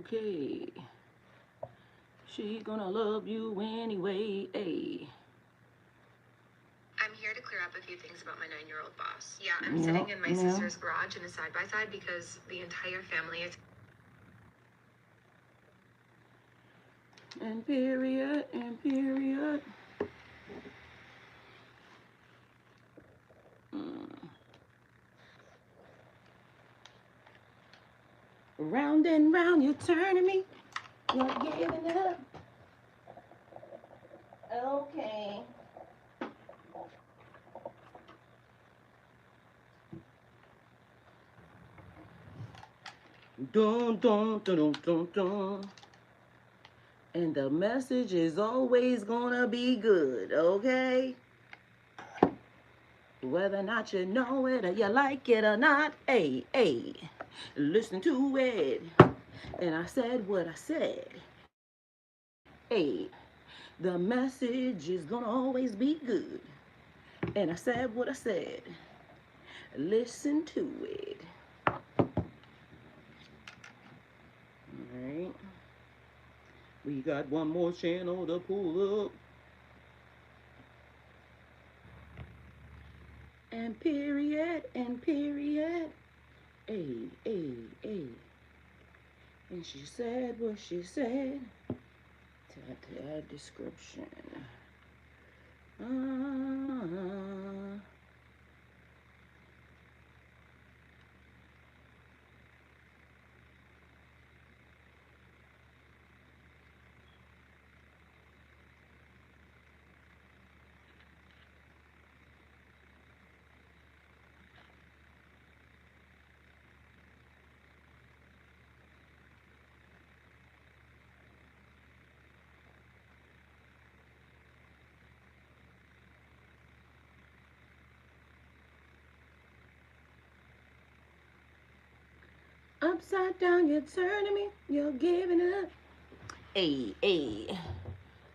Okay. She gonna love you anyway. Hey. I'm here to clear up a few things about my 9-year-old boss. Yeah, I'm sitting in my sister's garage in a side-by-side because the entire family is... And period, and period. Round and round, you're turning me. You're giving it up. Okay. Dun, dun, dun, dun, dun, dun. And the message is always gonna be good, okay? Whether or not you know it or you like it or not, hey, hey, listen to it. And I said what I said. Hey, the message is gonna always be good. And I said what I said. Listen to it. Alright. We got one more channel to pull up. And period, and period. Hey, hey, hey. And she said what she said. That description. Upside down, you're turning me, you're giving up. Hey, hey.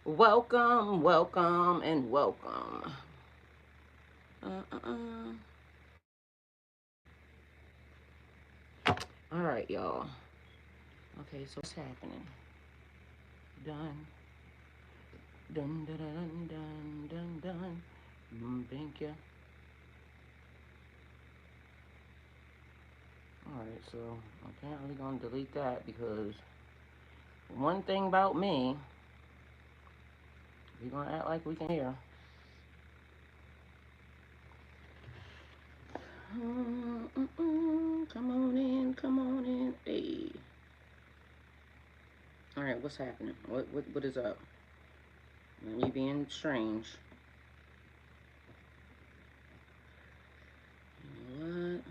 Welcome, welcome, and welcome. All right, y'all. Okay, so what's happening? Done. Dun, dun, dun, dun, dun, dun. Thank you. Alright, so I'm apparently gonna delete that because one thing about me, we're gonna act like we can hear. Come on in, come on in. Hey. Alright, what's happening? What is up? Me being strange. You know what?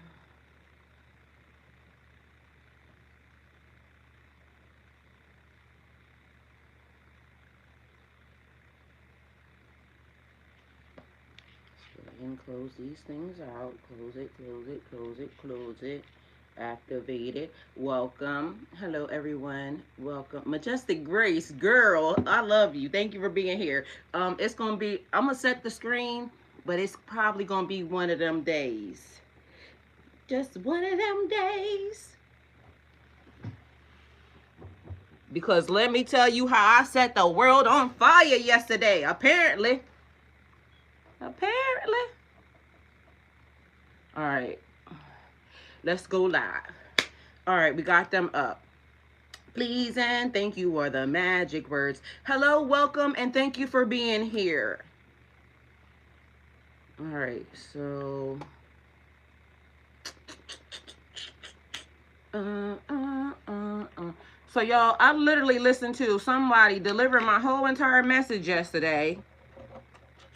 Let's go ahead and close these things out. Close it, close it, close it, close it. Activated. Welcome. Hello, everyone. Welcome. Majestic Grace, girl, I love you. Thank you for being here. It's going to be, I'm going to set the screen, but it's probably going to be one of them days. Just one of them days. Because let me tell you how I set the world on fire yesterday. Apparently. All right. Let's go live. All right, we got them up. Please and thank you are the magic words. Hello, welcome, and thank you for being here. All right, so so y'all, I literally listened to somebody deliver my whole entire message yesterday.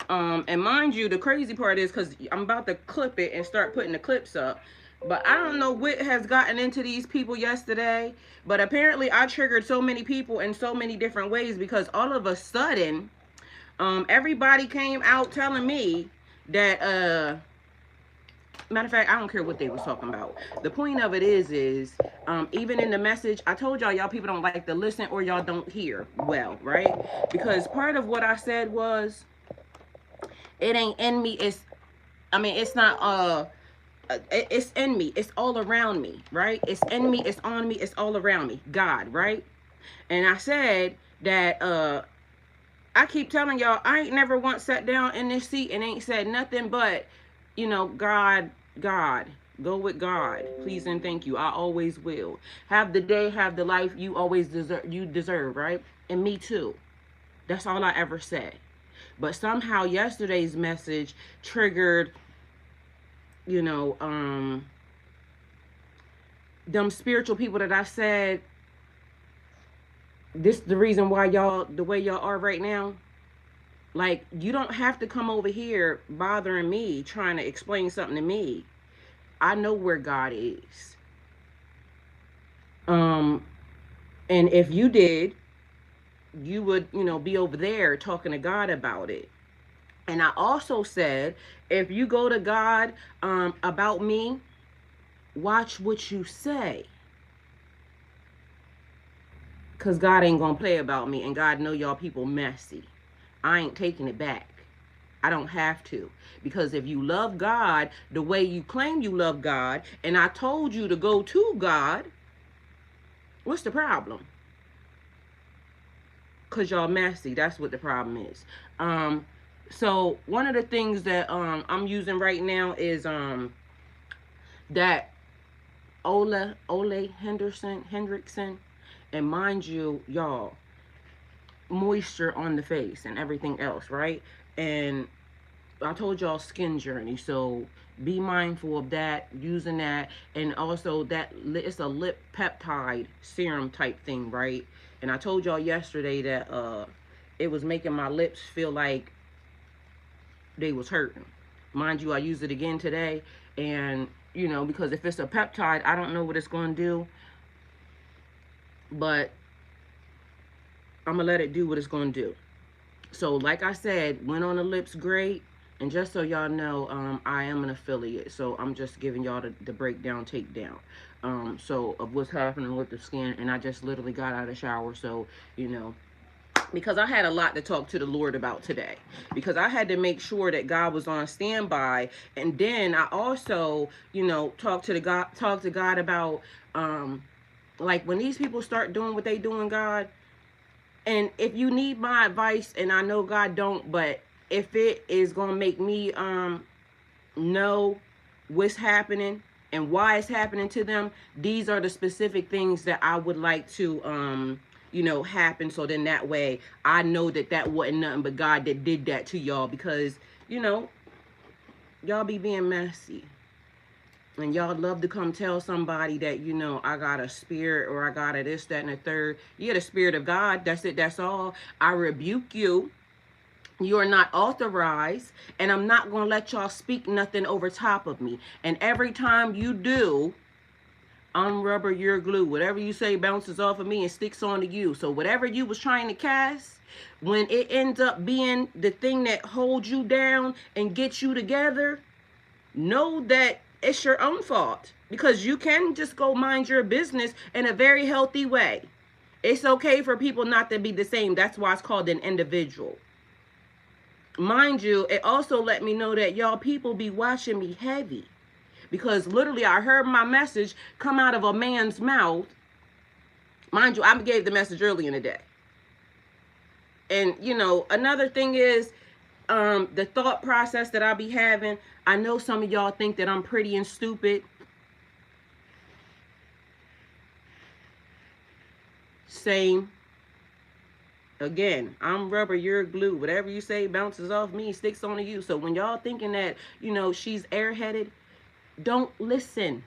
And mind you, the crazy part is because I'm about to clip it and start putting the clips up. But I don't know what has gotten into these people yesterday. But apparently I triggered so many people in so many different ways because all of a sudden, everybody came out telling me that, matter of fact, I don't care what they was talking about. The point of it is, even in the message, I told y'all people don't like to listen or y'all don't hear well, right? Because part of what I said was, it ain't in me. It's not It's in me. It's all around me, right? It's in me. It's on me. It's all around me. God, right? And I said that I keep telling y'all, I ain't never once sat down in this seat and ain't said nothing but, God, God. Go with God, please and thank you. I always will. Have the day, have the life you always deserve, right? And me too. That's all I ever said. But somehow yesterday's message triggered, you know, them spiritual people that I said, this is the reason why y'all the way y'all are right now. Like, you don't have to come over here bothering me trying to explain something to me. I know where God is. Um, and if you did, you would, be over there talking to God about it. And I also said, if you go to God about me, watch what you say. Because God ain't going to play about me. And God know y'all people messy. I ain't taking it back. I don't have to. Because if you love God the way you claim you love God, and I told you to go to God, what's the problem? Because y'all messy. That's what the problem is. So one of the things that I'm using right now is that Ole Hendrickson. And mind you, y'all, moisture on the face and everything else, right? And I told y'all skin journey, so be mindful of that, using that. And also that it's a lip peptide serum type thing, right? And I told y'all yesterday that it was making my lips feel like they was hurting. Mind you, I used it again today, and because if it's a peptide, I don't know what it's going to do, but I'm gonna let it do what it's gonna do. So like I said, went on the lips great. And just so y'all know, I am an affiliate, so I'm just giving y'all the breakdown, takedown. So of what's happening with the skin, and I just literally got out of the shower, so because I had a lot to talk to the Lord about today, because I had to make sure that God was on standby, and then I also, talk to God about, like when these people start doing what they doing, God. And if you need my advice, and I know God don't, but if it is gonna make me know what's happening and why it's happening to them, these are the specific things that I would like to happen. So then that way I know that wasn't nothing but God that did that to y'all, because y'all be being messy. And y'all love to come tell somebody that, I got a spirit, or I got a this, that, and the third. You're the spirit of God. That's it. That's all. I rebuke you. You are not authorized. And I'm not going to let y'all speak nothing over top of me. And every time you do, I'm rubber, you're glue. Whatever you say bounces off of me and sticks onto you. So whatever you was trying to cast, when it ends up being the thing that holds you down and gets you together, know that it's your own fault, because you can just go mind your business in a very healthy way. It's okay for people not to be the same. That's why it's called an individual. Mind you, it also let me know that y'all people be watching me heavy, because literally I heard my message come out of a man's mouth. Mind you, I gave the message early in the day. And another thing is, the thought process that I be having. I know some of y'all think that I'm pretty and stupid. Same. Again, I'm rubber, you're glue. Whatever you say bounces off me, sticks onto you. So when y'all thinking that, she's airheaded, don't listen.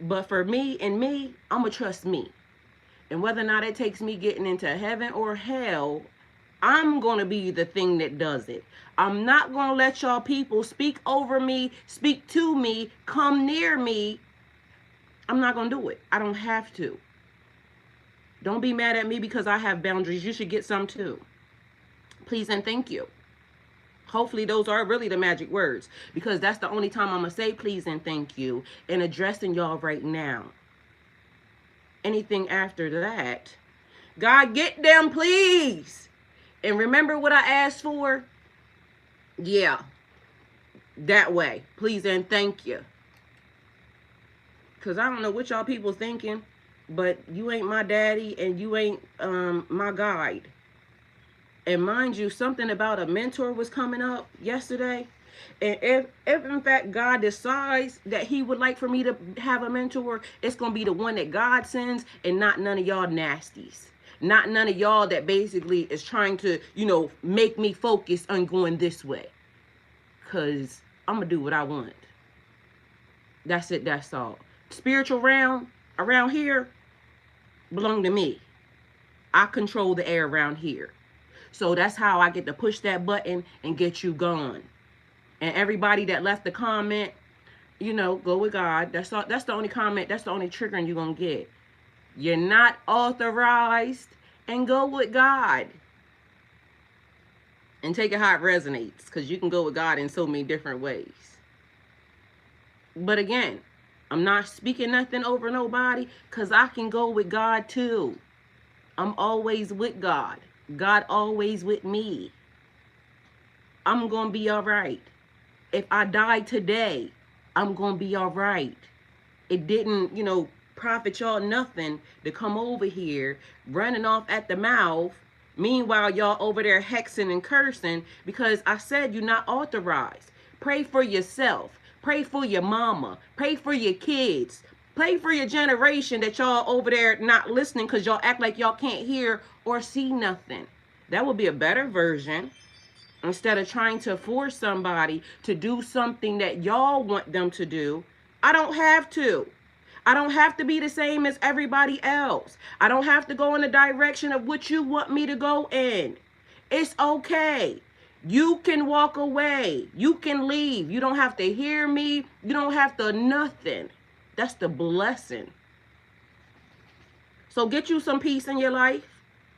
But for me, I'm going to trust me. And whether or not it takes me getting into heaven or hell, I'm going to be the thing that does it. I'm not going to let y'all people speak over me, speak to me, come near me. I'm not going to do it. I don't have to. Don't be mad at me because I have boundaries. You should get some too. Please and thank you. Hopefully those are really the magic words, because that's the only time I'm going to say please and thank you in addressing y'all right now. Anything after that, God, get them, please. And remember what I asked for? Yeah. that way. Please and thank you. Because I don't know what y'all people thinking, but you ain't my daddy and you ain't my guide. And mind you, something about a mentor was coming up yesterday. And if in fact God decides that he would like for me to have a mentor, it's going to be the one that God sends and not none of y'all nasties. Not none of y'all that basically is trying to, make me focus on going this way. Because I'm going to do what I want. That's it. That's all. Spiritual realm around here belong to me. I control the air around here. So that's how I get to push that button and get you gone. And everybody that left the comment, go with God. That's all. That's the only comment. That's the only triggering you're going to get. You're not authorized, and go with God. And take it how it resonates, because you can go with God in so many different ways. But again, I'm not speaking nothing over nobody, because I can go with God too. I'm always with God. God always with me. I'm going to be all right. If I die today, I'm going to be all right. It didn't, profit y'all nothing to come over here running off at the mouth. Meanwhile, y'all over there hexing and cursing because I said you're not authorized. Pray for yourself. Pray for your mama. Pray for your kids. Pray for your generation that y'all over there not listening because y'all act like y'all can't hear or see nothing. That would be a better version. Instead of trying to force somebody to do something that y'all want them to do, I don't have to. I don't have to be the same as everybody else. I don't have to go in the direction of what you want me to go in. It's okay. You can walk away. You can leave. You don't have to hear me. You don't have to nothing. That's the blessing. So get you some peace in your life,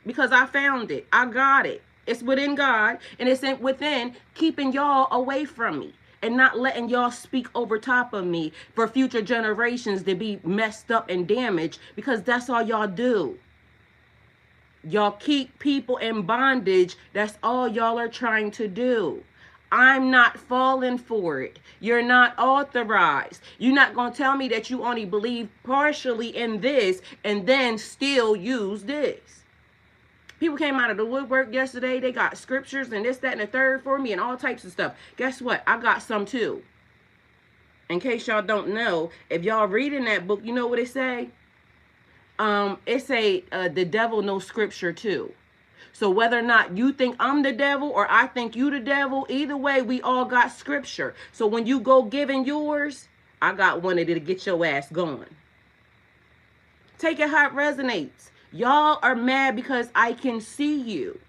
because I found it. I got it. It's within God, and it's within keeping y'all away from me and not letting y'all speak over top of me for future generations to be messed up and damaged, because that's all y'all do. Y'all keep people in bondage. That's all y'all are trying to do. I'm not falling for it. You're not authorized. You're not going to tell me that you only believe partially in this and then still use this. People came out of the woodwork yesterday. They got scriptures and this, that, and the third for me and all types of stuff. Guess what? I got some too. In case y'all don't know, if y'all reading that book, you know what it say? It say the devil knows scripture too. So whether or not you think I'm the devil or I think you the devil, either way, we all got scripture. So when you go giving yours, I got one of it to get your ass going. Take it how it resonates. Y'all are mad because I can see you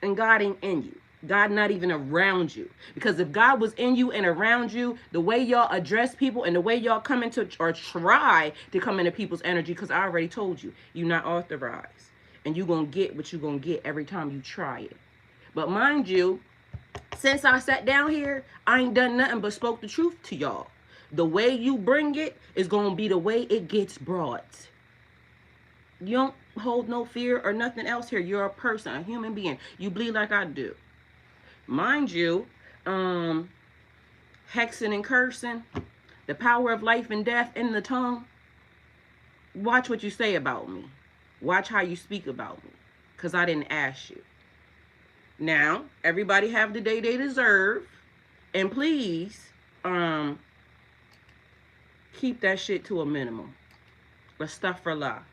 and God ain't in you. God not even around you. Because if God was in you and around you, the way y'all address people and the way y'all come into or try to come into people's energy, because I already told you, you're not authorized. And you're going to get what you're going to get every time you try it. But mind you, since I sat down here, I ain't done nothing but spoke the truth to y'all. The way you bring it is going to be the way it gets brought. You don't hold no fear or nothing else here. You're a person, a human being. You bleed like I do. Mind you, hexing and cursing, the power of life and death in the tongue. Watch what you say about me. Watch how you speak about me, because I didn't ask you. Now, everybody have the day they deserve, and please, keep that shit to a minimum. Astaghfirullah.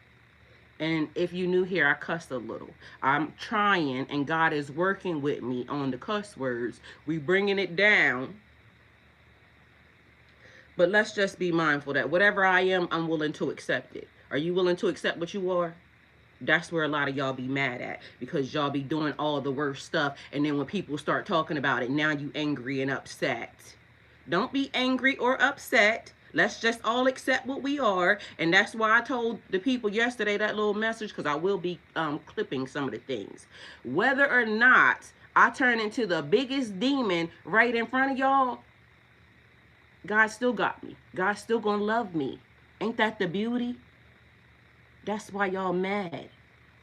And if you new here, I cussed a little. I'm trying, and God is working with me on the cuss words. We bringing it down. But let's just be mindful that whatever I am, I'm willing to accept it. Are you willing to accept what you are? That's where a lot of y'all be mad at, because y'all be doing all the worst stuff. And then when people start talking about it, now you angry and upset. Don't be angry or upset. Let's just all accept what we are. And that's why I told the people yesterday that little message, because I will be clipping some of the things. Whether or not I turn into the biggest demon right in front of y'all, God still got me. God's still gonna love me. Ain't that the beauty? That's why y'all mad.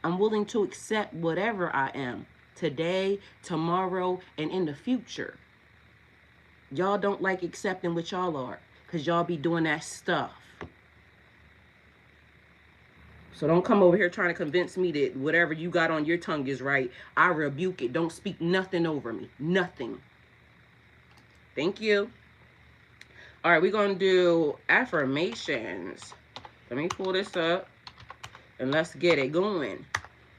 I'm willing to accept whatever I am today, tomorrow, and in the future. Y'all don't like accepting what y'all are because y'all be doing that stuff. So don't come over here trying to convince me that whatever you got on your tongue is right. I rebuke it. Don't speak nothing over me. Nothing. Thank you. All right, we're going to do affirmations. Let me pull this up and let's get it going.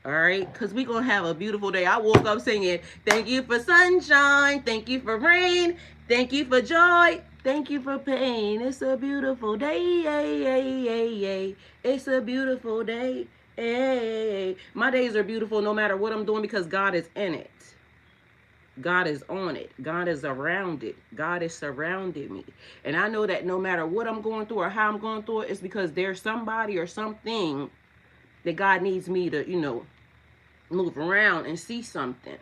All right, because we're going to have a beautiful day. I woke up singing, thank you for sunshine, thank you for rain, thank you for joy, thank you for pain. It's a beautiful day. It's a beautiful day. Hey. My days are beautiful no matter what I'm doing because God is in it. God is on it. God is around it. God is surrounding me. And I know that no matter what I'm going through or how I'm going through it, it's because there's somebody or something that God needs me to, move around and see something.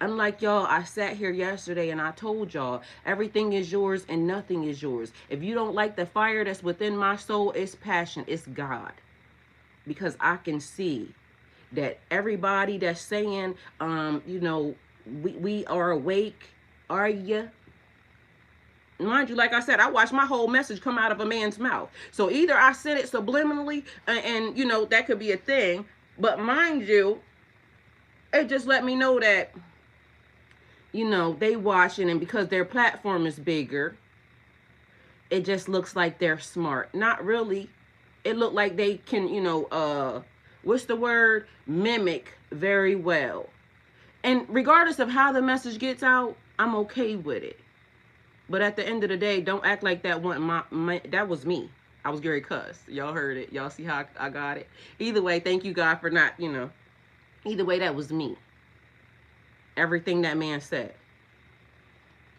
Unlike y'all, I sat here yesterday and I told y'all everything is yours and nothing is yours. If you don't like the fire that's within my soul, it's passion, it's God. Because I can see that everybody that's saying, we are awake, are you? Mind you, like I said, I watched my whole message come out of a man's mouth. So either I said it subliminally and that could be a thing. But mind you, it just let me know that, they watching, and because their platform is bigger, it just looks like they're smart. Not really. It looked like they can, what's the word? Mimic very well. And regardless of how the message gets out, I'm okay with it. But at the end of the day, don't act like that that was me. I was Gary Cuss. Y'all heard it. Y'all see how I got it? Either way, thank you, God, for not, either way, that was me. Everything that man said.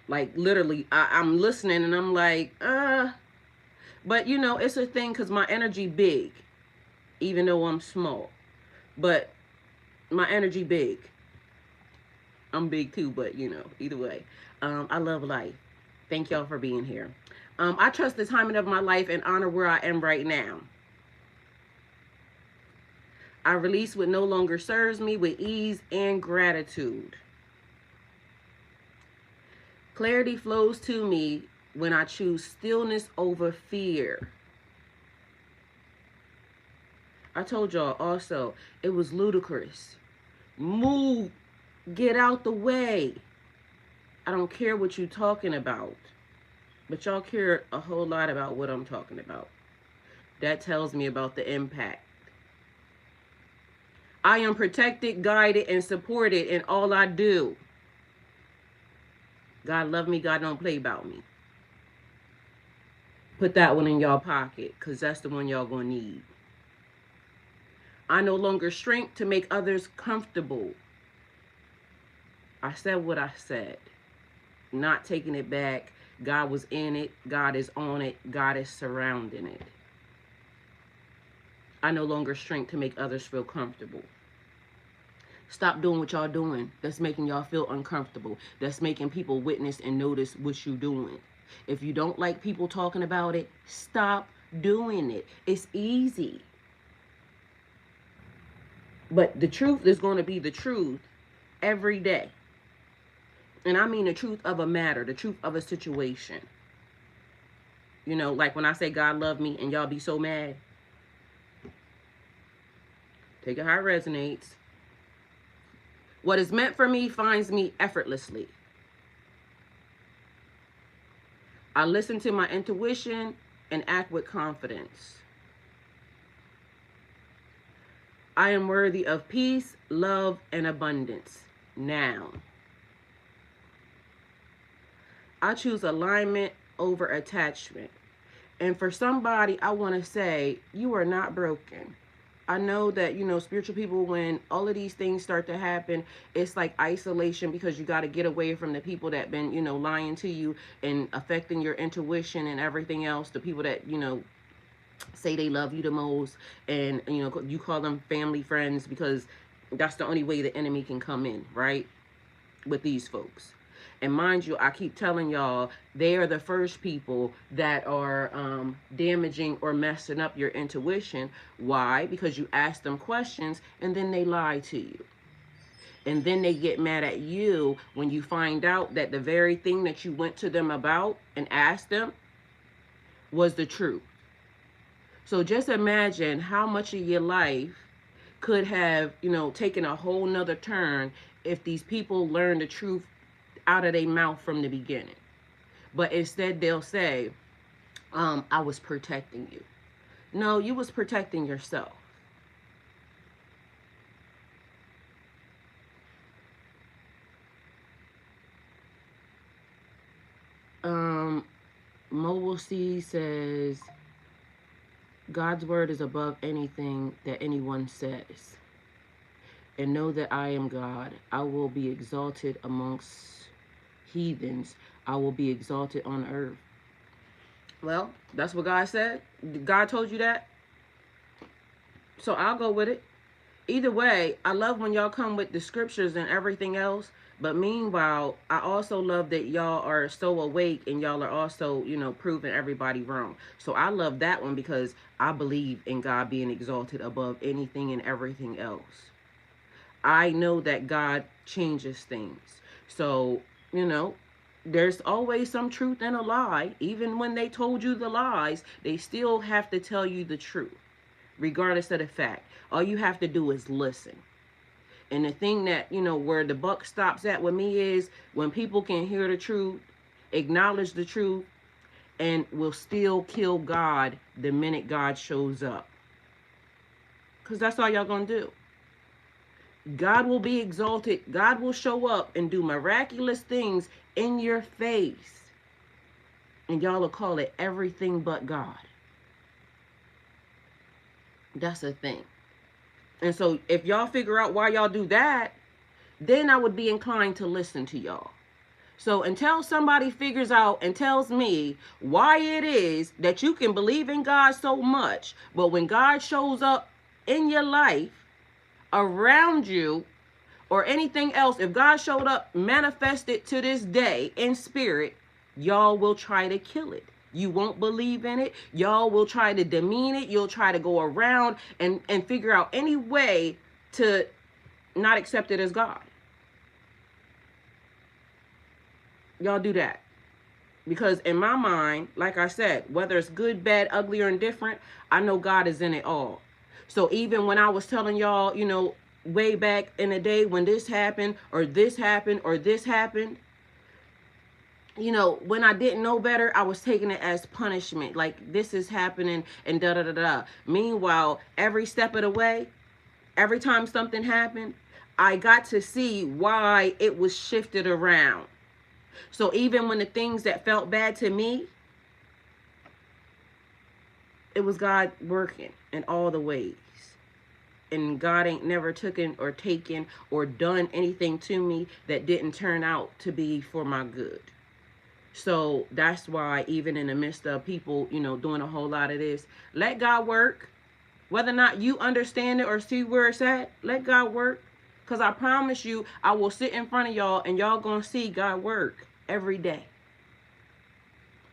Like, literally, I'm listening and I'm like, But, it's a thing because my energy big, even though I'm small. But my energy big. I'm big too, but, either way. I love life. Thank y'all for being here. I trust the timing of my life and honor where I am right now. I release what no longer serves me with ease and gratitude. Clarity flows to me when I choose stillness over fear. I told y'all also, it was ludicrous. Move, get out the way. I don't care what you're talking about, but y'all care a whole lot about what I'm talking about. That tells me about the impact. I am protected, guided, and supported in all I do. God love me, God don't play about me. Put that one in y'all pocket, because that's the one y'all gonna need. I no longer shrink to make others comfortable. I said what I said. Not taking it back. God was in it. God is on it. God is surrounding it. I no longer shrink to make others feel comfortable. Stop doing what y'all doing that's making y'all feel uncomfortable. That's making people witness and notice what you doing. If you don't like people talking about it, stop doing it. It's easy. But the truth is going to be the truth every day. And I mean the truth of a matter, the truth of a situation. Like when I say God love me and y'all be so mad. Take it how it resonates. What is meant for me finds me effortlessly. I listen to my intuition and act with confidence. I am worthy of peace, love, and abundance now. I choose alignment over attachment. And for somebody, I want to say, you are not broken. I know that, spiritual people, when all of these things start to happen, it's like isolation because you got to get away from the people that been, lying to you and affecting your intuition and everything else. The people that, say they love you the most and, you call them family friends because that's the only way the enemy can come in, right? With these folks. And mind you, I keep telling y'all, they are the first people that are damaging or messing up your intuition. Why? Because you ask them questions and then they lie to you. And then they get mad at you when you find out that the very thing that you went to them about and asked them was the truth. So just imagine how much of your life could have, taken a whole nother turn if these people learned the truth out of their mouth from the beginning. But instead they'll say, I was protecting you. No, you was protecting yourself. Mobile C says, God's word is above anything that anyone says. And know that I am God. I will be exalted amongst heathens. I will be exalted on earth. Well, that's what God said. God told you that. So I'll go with it. Either way, I love when y'all come with the scriptures and everything else. But meanwhile, I also love that y'all are so awake and y'all are also, proving everybody wrong. So I love that one because I believe in God being exalted above anything and everything else. I know that God changes things. So, there's always some truth in a lie. Even when they told you the lies, they still have to tell you the truth, regardless of the fact. All you have to do is listen. And the thing that, where the buck stops at with me is when people can hear the truth, acknowledge the truth, and will still kill God the minute God shows up. Because that's all y'all gonna do. God will be exalted. God will show up and do miraculous things in your face. And y'all will call it everything but God. That's the thing. And so if y'all figure out why y'all do that, then I would be inclined to listen to y'all. So until somebody figures out and tells me why it is that you can believe in God so much, but when God shows up in your life, around you, or anything else, if God showed up manifested to this day in spirit, y'all will try to kill it. You won't believe in it. Y'all will try to demean it. You'll try to go around and figure out any way to not accept it as God. Y'all do that. Because in my mind, like I said, whether it's good, bad, ugly, or indifferent, I know God is in it all. So even when I was telling y'all, way back in the day when this happened, or this happened, or this happened, when I didn't know better, I was taking it as punishment. Like, this is happening and da-da-da-da. Meanwhile, every step of the way, every time something happened, I got to see why it was shifted around. So even when the things that felt bad to me, it was God working in all the ways. And God ain't never taken or done anything to me that didn't turn out to be for my good. So that's why even in the midst of people, doing a whole lot of this, let God work. Whether or not you understand it or see where it's at, let God work. Because I promise you, I will sit in front of y'all and y'all going to see God work every day.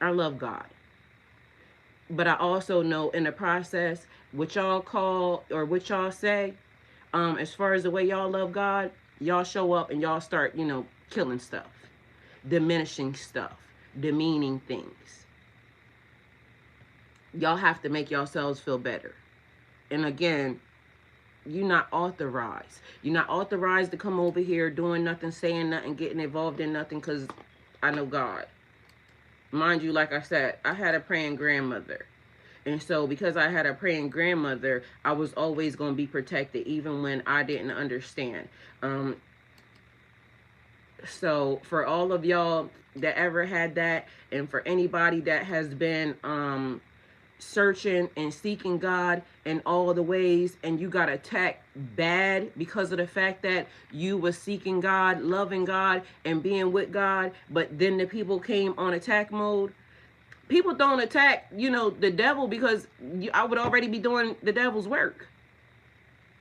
I love God. But I also know in the process, what y'all call or what y'all say, as far as the way y'all love God, y'all show up and y'all start, killing stuff, diminishing stuff, demeaning things. Y'all have to make yourselves feel better. And again, you're not authorized. You're not authorized to come over here doing nothing, saying nothing, getting involved in nothing, because I know God. Mind you, like I said, I had a praying grandmother. And so because I had a praying grandmother, I was always going to be protected, even when I didn't understand. So for all of y'all that ever had that, and for anybody that has been searching and seeking God in all the ways, and you got attacked bad because of the fact that you was seeking God, loving God, and being with God, but then the people came on attack mode. People don't attack, the devil because I would already be doing the devil's work.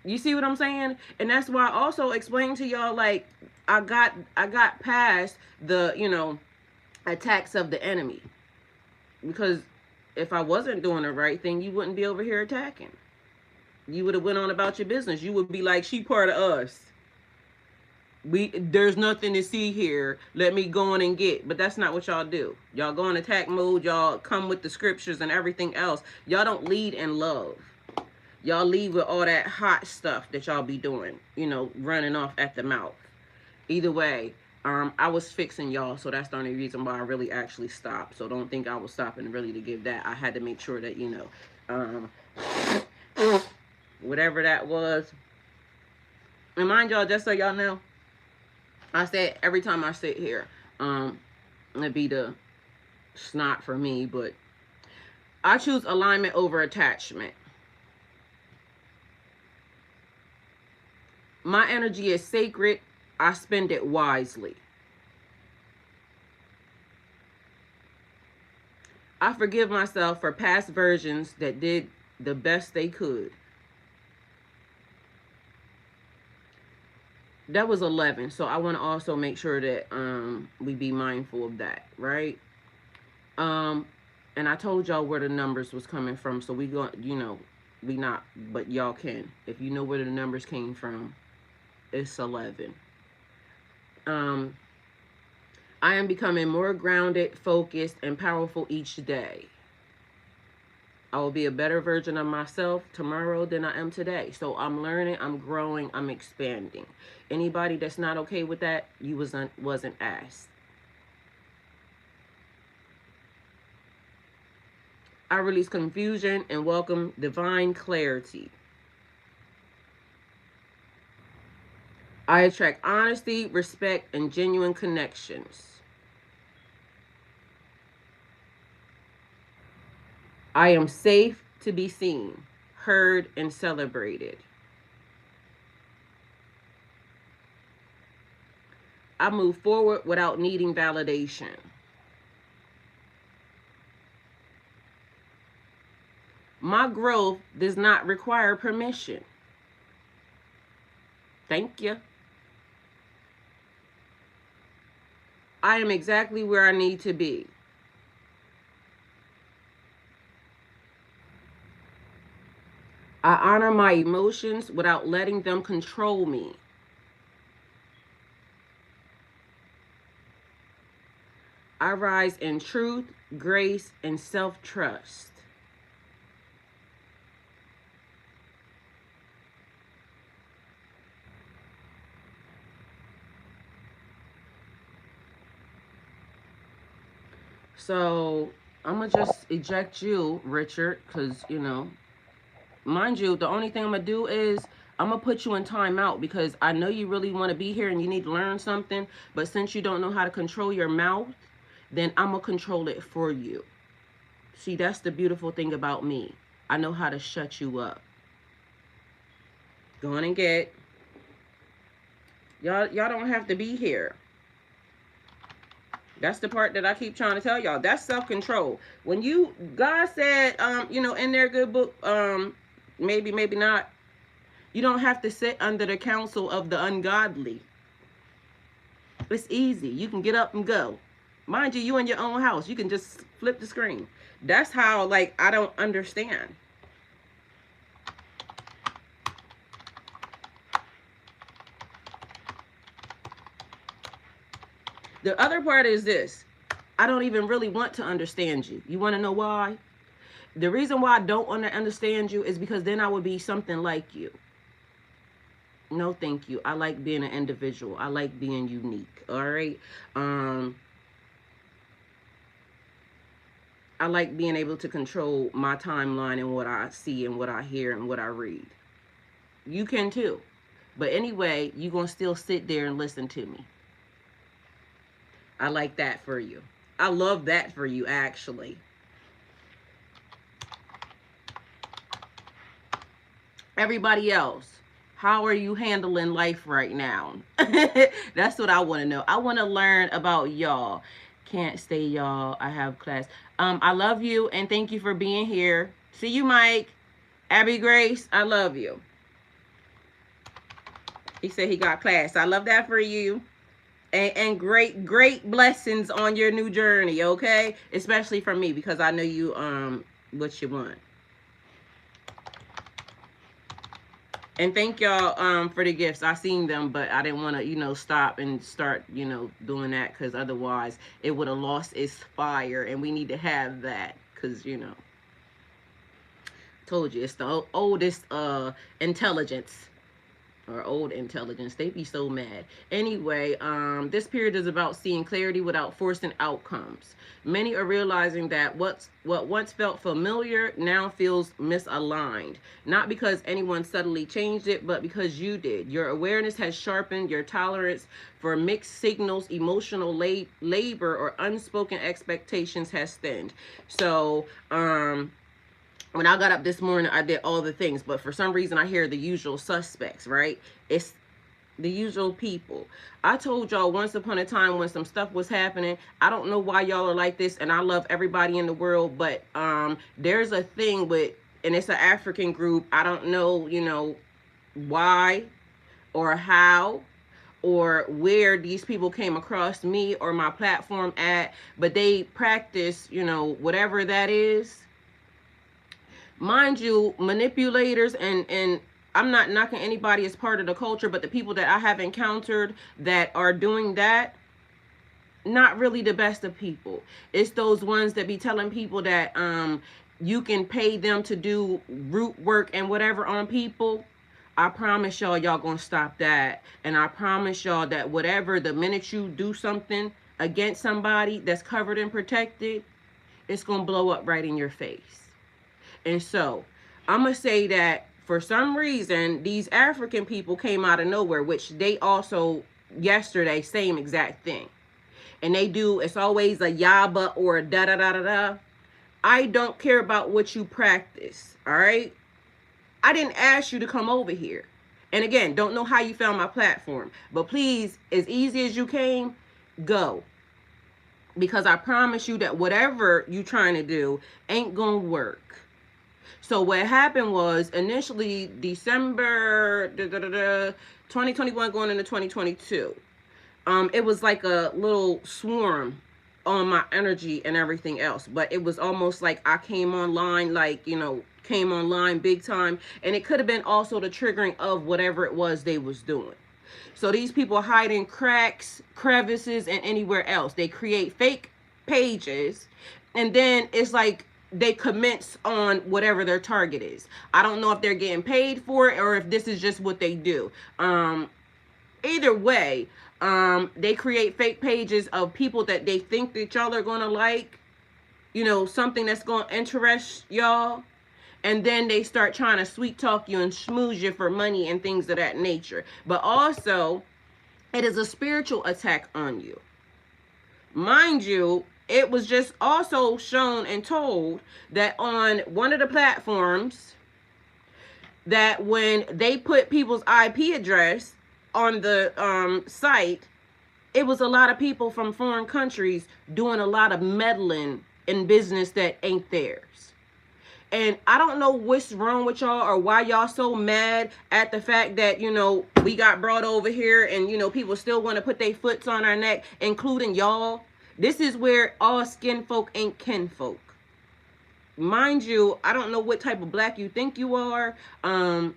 You see what I'm saying? And that's why I also explained to y'all, like, I got past the, attacks of the enemy. Because if I wasn't doing the right thing, you wouldn't be over here attacking. You would have went on about your business. You would be like, she part of us. There's nothing to see here. Let me go on and get. But that's not what y'all do. Y'all go in attack mode. Y'all come with the scriptures and everything else. Y'all don't lead in love. Y'all lead with all that hot stuff that y'all be doing. You know, running off at the mouth. Either way, I was fixing y'all, so that's the only reason why I really actually stopped. So don't think I was stopping really to give that. I had to make sure that, you know, whatever that was. And mind y'all, just so y'all know, I said every time I sit here, it'd be the snot for me, but I choose alignment over attachment. My energy is sacred. I spend it wisely. I forgive myself for past versions that did the best they could. That was 11, so I want to also make sure that we be mindful of that, right? And I told y'all where the numbers was coming from, so we go, you know, we not, but y'all can. If you know where the numbers came from, it's 11. I am becoming more grounded, focused, and powerful each day. I will be a better version of myself tomorrow than I am today. So I'm learning, I'm growing, I'm expanding. Anybody that's not okay with that, you wasn't asked. I release confusion and welcome divine clarity. I attract honesty, respect, and genuine connections. I am safe to be seen, heard, and celebrated. I move forward without needing validation. My growth does not require permission. Thank you. I am exactly where I need to be. I honor my emotions without letting them control me. I rise in truth, grace, and self-trust. So I'm going to just eject you, Richard, because, you know, mind you, the only thing I'm going to do is I'm going to put you in timeout because I know you really want to be here and you need to learn something. But since you don't know how to control your mouth, then I'm going to control it for you. See, that's the beautiful thing about me. I know how to shut you up. Go on and get. Y'all don't have to be here. That's the part that I keep trying to tell y'all. That's self-control. When you, God said, you know, in their good book, maybe not, you don't have to sit under the counsel of the ungodly. It's easy. You can get up and go. Mind you, you in your own house. You can just flip the screen. That's how, like, I don't understand. The other part is this. I don't even really want to understand you. You want to know why? The reason why I don't want to understand you is because then I would be something like you. No, thank you. I like being an individual. I like being unique. All right. I like being able to control my timeline and what I see and what I hear and what I read. You can too. But anyway, you're going to still sit there and listen to me. I like that for you. I love that for you, actually. Everybody else, how are you handling life right now? That's what I want to know. I want to learn about y'all. Can't stay, y'all. I have class. I love you and thank you for being here. See you, Mike. Abby Grace, I love you. He said he got class. I love that for you. And great blessings on your new journey, okay? Especially for me because I know you what you want. And thank y'all for the gifts. I seen them, but I didn't want to, stop and start, doing that, because otherwise it would have lost its fire, and we need to have that, because told you it's the oldest intelligence, or old intelligence. They be so mad. Anyway, this period is about seeing clarity without forcing outcomes. Many are realizing that what once felt familiar now feels misaligned. Not because anyone subtly changed it, but because you did. Your awareness has sharpened. Your tolerance for mixed signals, emotional labor, or unspoken expectations has thinned. So, when I got up this morning, I did all the things, but for some reason I hear the usual suspects, right? It's the usual people. I told y'all once upon a time when some stuff was happening, I don't know why y'all are like this, and I love everybody in the world, but there's a thing with, and it's an African group. I don't know, why or how or where these people came across me or my platform at, but they practice, whatever that is. Mind you, manipulators, and I'm not knocking anybody as part of the culture, but the people that I have encountered that are doing that, not really the best of people. It's those ones that be telling people that you can pay them to do root work and whatever on people. I promise y'all gonna stop that. And I promise y'all that whatever, the minute you do something against somebody that's covered and protected, it's gonna blow up right in your face. And so I'm going to say that for some reason, these African people came out of nowhere, which they also yesterday, same exact thing. And they do, it's always a yaba or a da da da da da. I don't care about what you practice. All right. I didn't ask you to come over here. And again, don't know how you found my platform, but please, as easy as you came, go. Because I promise you that whatever you trying to do ain't going to work. So what happened was initially December 2021 going into 2022. It was like a little swarm on my energy and everything else. But it was almost like I came online, came online big time. And it could have been also the triggering of whatever it was they was doing. So these people hide in cracks, crevices, and anywhere else. They create fake pages. And then it's like they commence on whatever their target is. I don't know if they're getting paid for it or if this is just what they do. Either way, they create fake pages of people that they think that y'all are going to like, something that's going to interest y'all. And then they start trying to sweet talk you and schmooze you for money and things of that nature. But also, it is a spiritual attack on you. Mind you, it was just also shown and told that on one of the platforms that when they put people's IP address on the site, it was a lot of people from foreign countries doing a lot of meddling in business that ain't theirs. And I don't know what's wrong with y'all or why y'all so mad at the fact that, we got brought over here and, people still want to put their foots on our neck, including y'all. This is where all skin folk ain't kin folk. Mind you, I don't know what type of black you think you are, or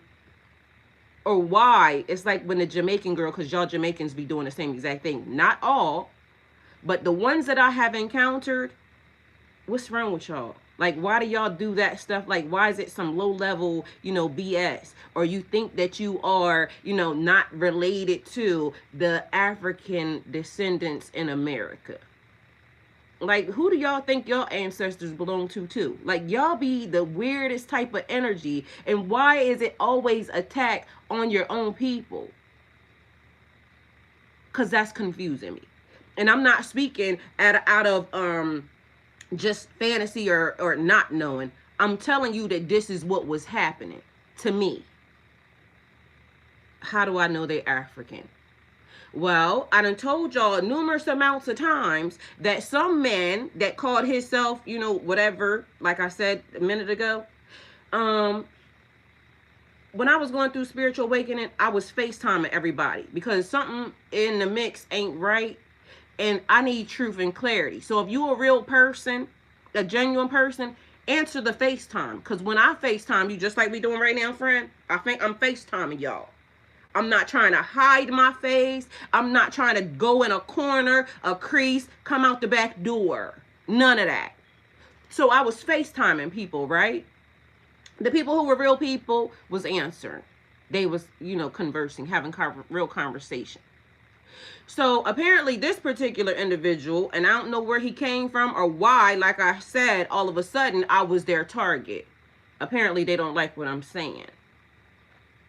why. It's like when the Jamaican girl, because y'all Jamaicans be doing the same exact thing. Not all, but the ones that I have encountered, what's wrong with y'all? Like, why do y'all do that stuff? Like, why is it some low level, BS? Or you think that you are, not related to the African descendants in America? Like, who do y'all think your ancestors belong to too? Like, y'all be the weirdest type of energy. And why is it always attack on your own people? Because that's confusing me. And I'm not speaking out of just fantasy or not knowing. I'm telling you that this is what was happening to me. How do I know they're African? Well, I done told y'all numerous amounts of times that some man that called himself, whatever, like I said a minute ago, when I was going through spiritual awakening, I was FaceTiming everybody because something in the mix ain't right. And I need truth and clarity. So if you a real person, a genuine person, answer the FaceTime. Because when I FaceTime you, just like we doing right now, friend, I think I'm FaceTiming y'all. I'm not trying to hide my face. I'm not trying to go in a corner, a crease, come out the back door. None of that. So I was FaceTiming people, right? The people who were real people was answering. They was, conversing, having real conversation. So apparently this particular individual, and I don't know where he came from or why, like I said, all of a sudden I was their target. Apparently they don't like what I'm saying.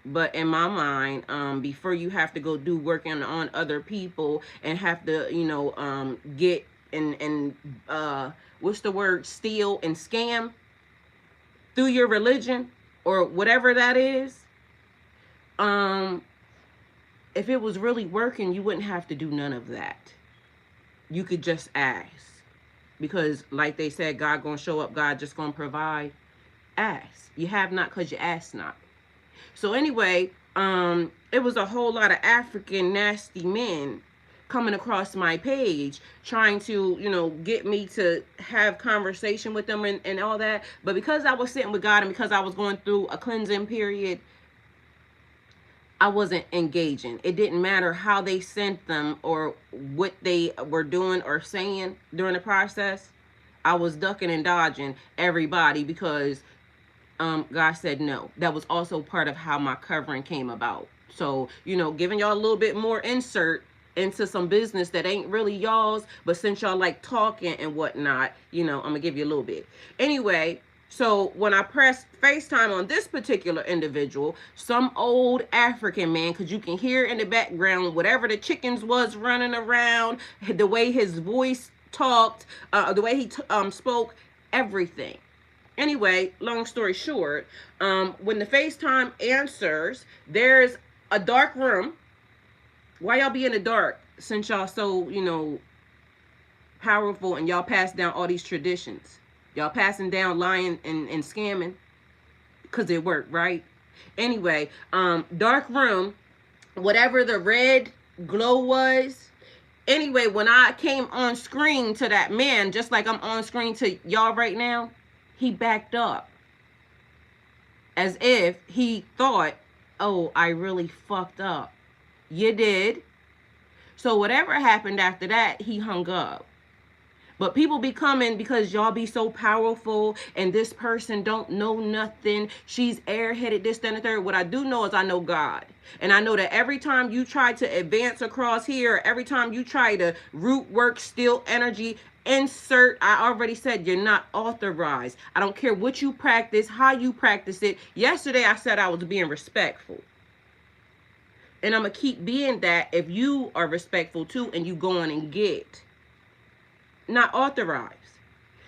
But in my mind, before you have to go do working on other people and have to, get and what's the word, steal and scam through your religion or whatever that is, if it was really working, you wouldn't have to do none of that. You could just ask. Because like they said, God gonna show up, God just gonna provide. Ask. You have not because you ask not. So anyway, it was a whole lot of African nasty men coming across my page trying to, get me to have conversation with them and all that. But because I was sitting with God and because I was going through a cleansing period, I wasn't engaging. It didn't matter how they sent them or what they were doing or saying during the process. I was ducking and dodging everybody because God said no. That was also part of how my covering came about. So, giving y'all a little bit more insert into some business that ain't really y'all's, but since y'all like talking and whatnot, I'm gonna give you a little bit. Anyway, so when I pressed FaceTime on this particular individual, some old African man, because you can hear in the background whatever the chickens was running around, the way his voice talked, the way he spoke, everything. Anyway, long story short, when the FaceTime answers, there's a dark room. Why y'all be in the dark since y'all so, powerful and y'all pass down all these traditions? Y'all passing down lying and scamming because it worked, right? Anyway, dark room, whatever the red glow was. Anyway, when I came on screen to that man, just like I'm on screen to y'all right now, he backed up as if he thought, oh, I really fucked up. You did. So whatever happened after that, he hung up. But people be coming because y'all be so powerful and this person don't know nothing. She's airheaded, this, that, and the third. What I do know is I know God. And I know that every time you try to advance across here, every time you try to root work, steal energy, insert, I already said you're not authorized. I don't care what you practice, how you practice it. Yesterday I said I was being respectful. And I'm going to keep being that if you are respectful too and you go on and get. Not authorized.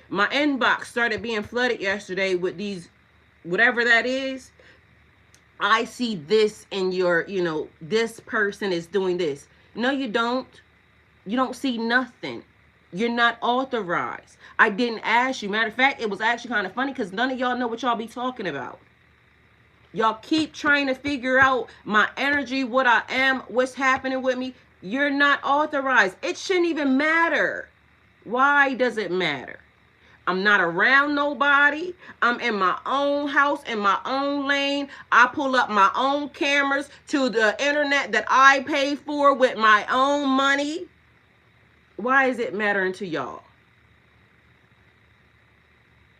My inbox started being flooded yesterday with these, whatever that is. I see this in your, this person is doing this. No, you don't. You don't see nothing. You're not authorized. I didn't ask you. Matter of fact, it was actually kind of funny because none of y'all know what y'all be talking about. Y'all keep trying to figure out my energy, what I am, what's happening with me. You're not authorized. It shouldn't even matter. Why does it matter? I'm not around nobody. I'm in my own house, in my own lane. I pull up my own cameras to the internet that I pay for with my own money. Why is it mattering to y'all?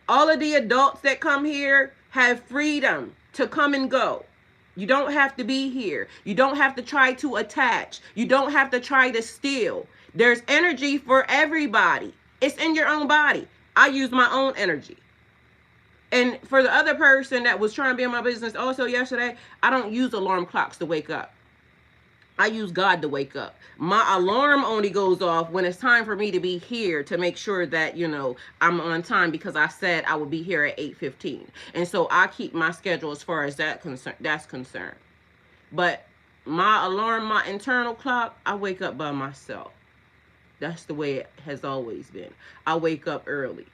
All of the adults that come here have freedom to come and go. You don't have to be here. You don't have to try to attach. You don't have to try to steal. There's energy for everybody. It's in your own body. I use my own energy. And for the other person that was trying to be in my business also yesterday, I don't use alarm clocks to wake up. I use God to wake up. My alarm only goes off when it's time for me to be here to make sure that, I'm on time because I said I would be here at 8:15. And so I keep my schedule as far as that's concerned. But my alarm, my internal clock, I wake up by myself. That's the way it has always been. I wake up early.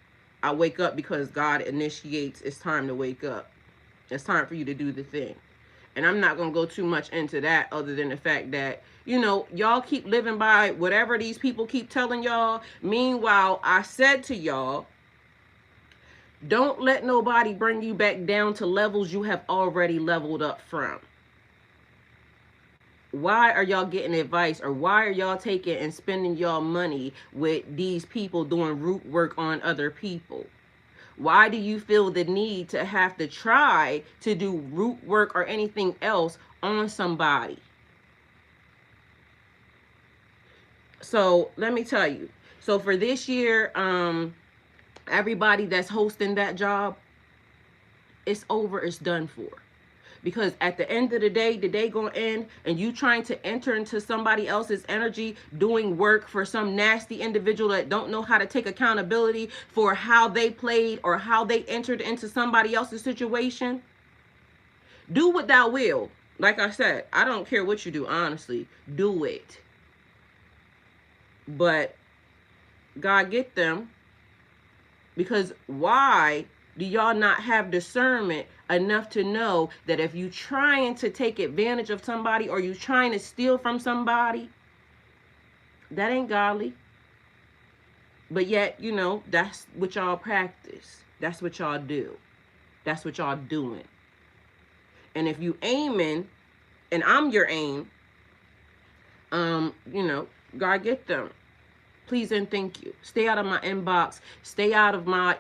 I wake up because God initiates, it's time to wake up. It's time for you to do the thing. And I'm not going to go too much into that other than the fact that, y'all keep living by whatever these people keep telling y'all. Meanwhile, I said to y'all, Don't let nobody bring you back down to levels you have already leveled up from. Why are y'all getting advice, or why are y'all taking and spending y'all money with these people doing root work on other people? Why do you feel the need to have to try to do root work or anything else on somebody? So let me tell you. So for this year, everybody that's hosting that job, it's over, it's done for. Because at the end of the day gonna end, and you trying to enter into somebody else's energy, doing work for some nasty individual that don't know how to take accountability for how they played or how they entered into somebody else's situation. Do what thou will. Like I said, I don't care what you do, honestly. Do it. But God get them. Because why do y'all not have discernment enough to know that if you trying to take advantage of somebody or you trying to steal from somebody, that ain't godly? But yet, you know, that's what y'all practice. That's what y'all do. That's what y'all doing. And if you aiming, and I'm your aim, you know, God get them. Please and thank you. Stay out of my inbox. Stay out of my,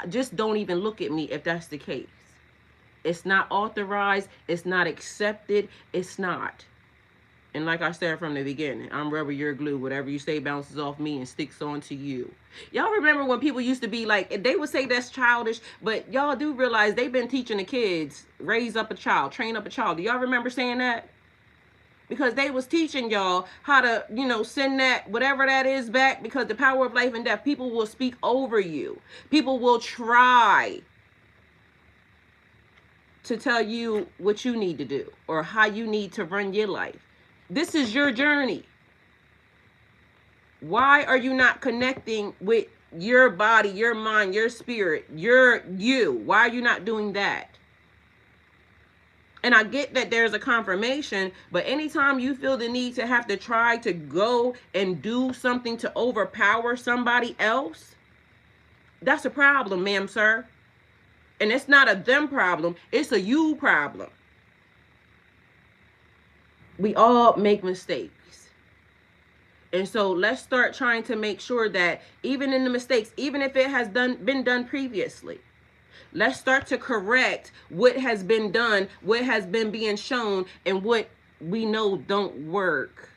just don't even look at me if that's the case. It's not authorized. It's not accepted. It's not. And like I said from the beginning, I'm rubber, you're glue. Whatever you say bounces off me and sticks onto you. Y'all remember when people used to be like, they would say that's childish, but y'all do realize they've been teaching the kids, raise up a child, train up a child. Do y'all remember saying that? Because they was teaching y'all how to, you know, send that, whatever that is, back. Because the power of life and death, people will speak over you. People will try to tell you what you need to do or how you need to run your life. This is your journey. Why are you not connecting with your body, your mind, your spirit, you? Why are you not doing that? And I get that there's a confirmation, but anytime you feel the need to have to try to go and do something to overpower somebody else, that's a problem, ma'am, sir. And it's not a them problem, it's a you problem. We all make mistakes. And so let's start trying to make sure that even in the mistakes, even if it has been done previously, let's start to correct what has been done, what has been being shown, and what we know don't work.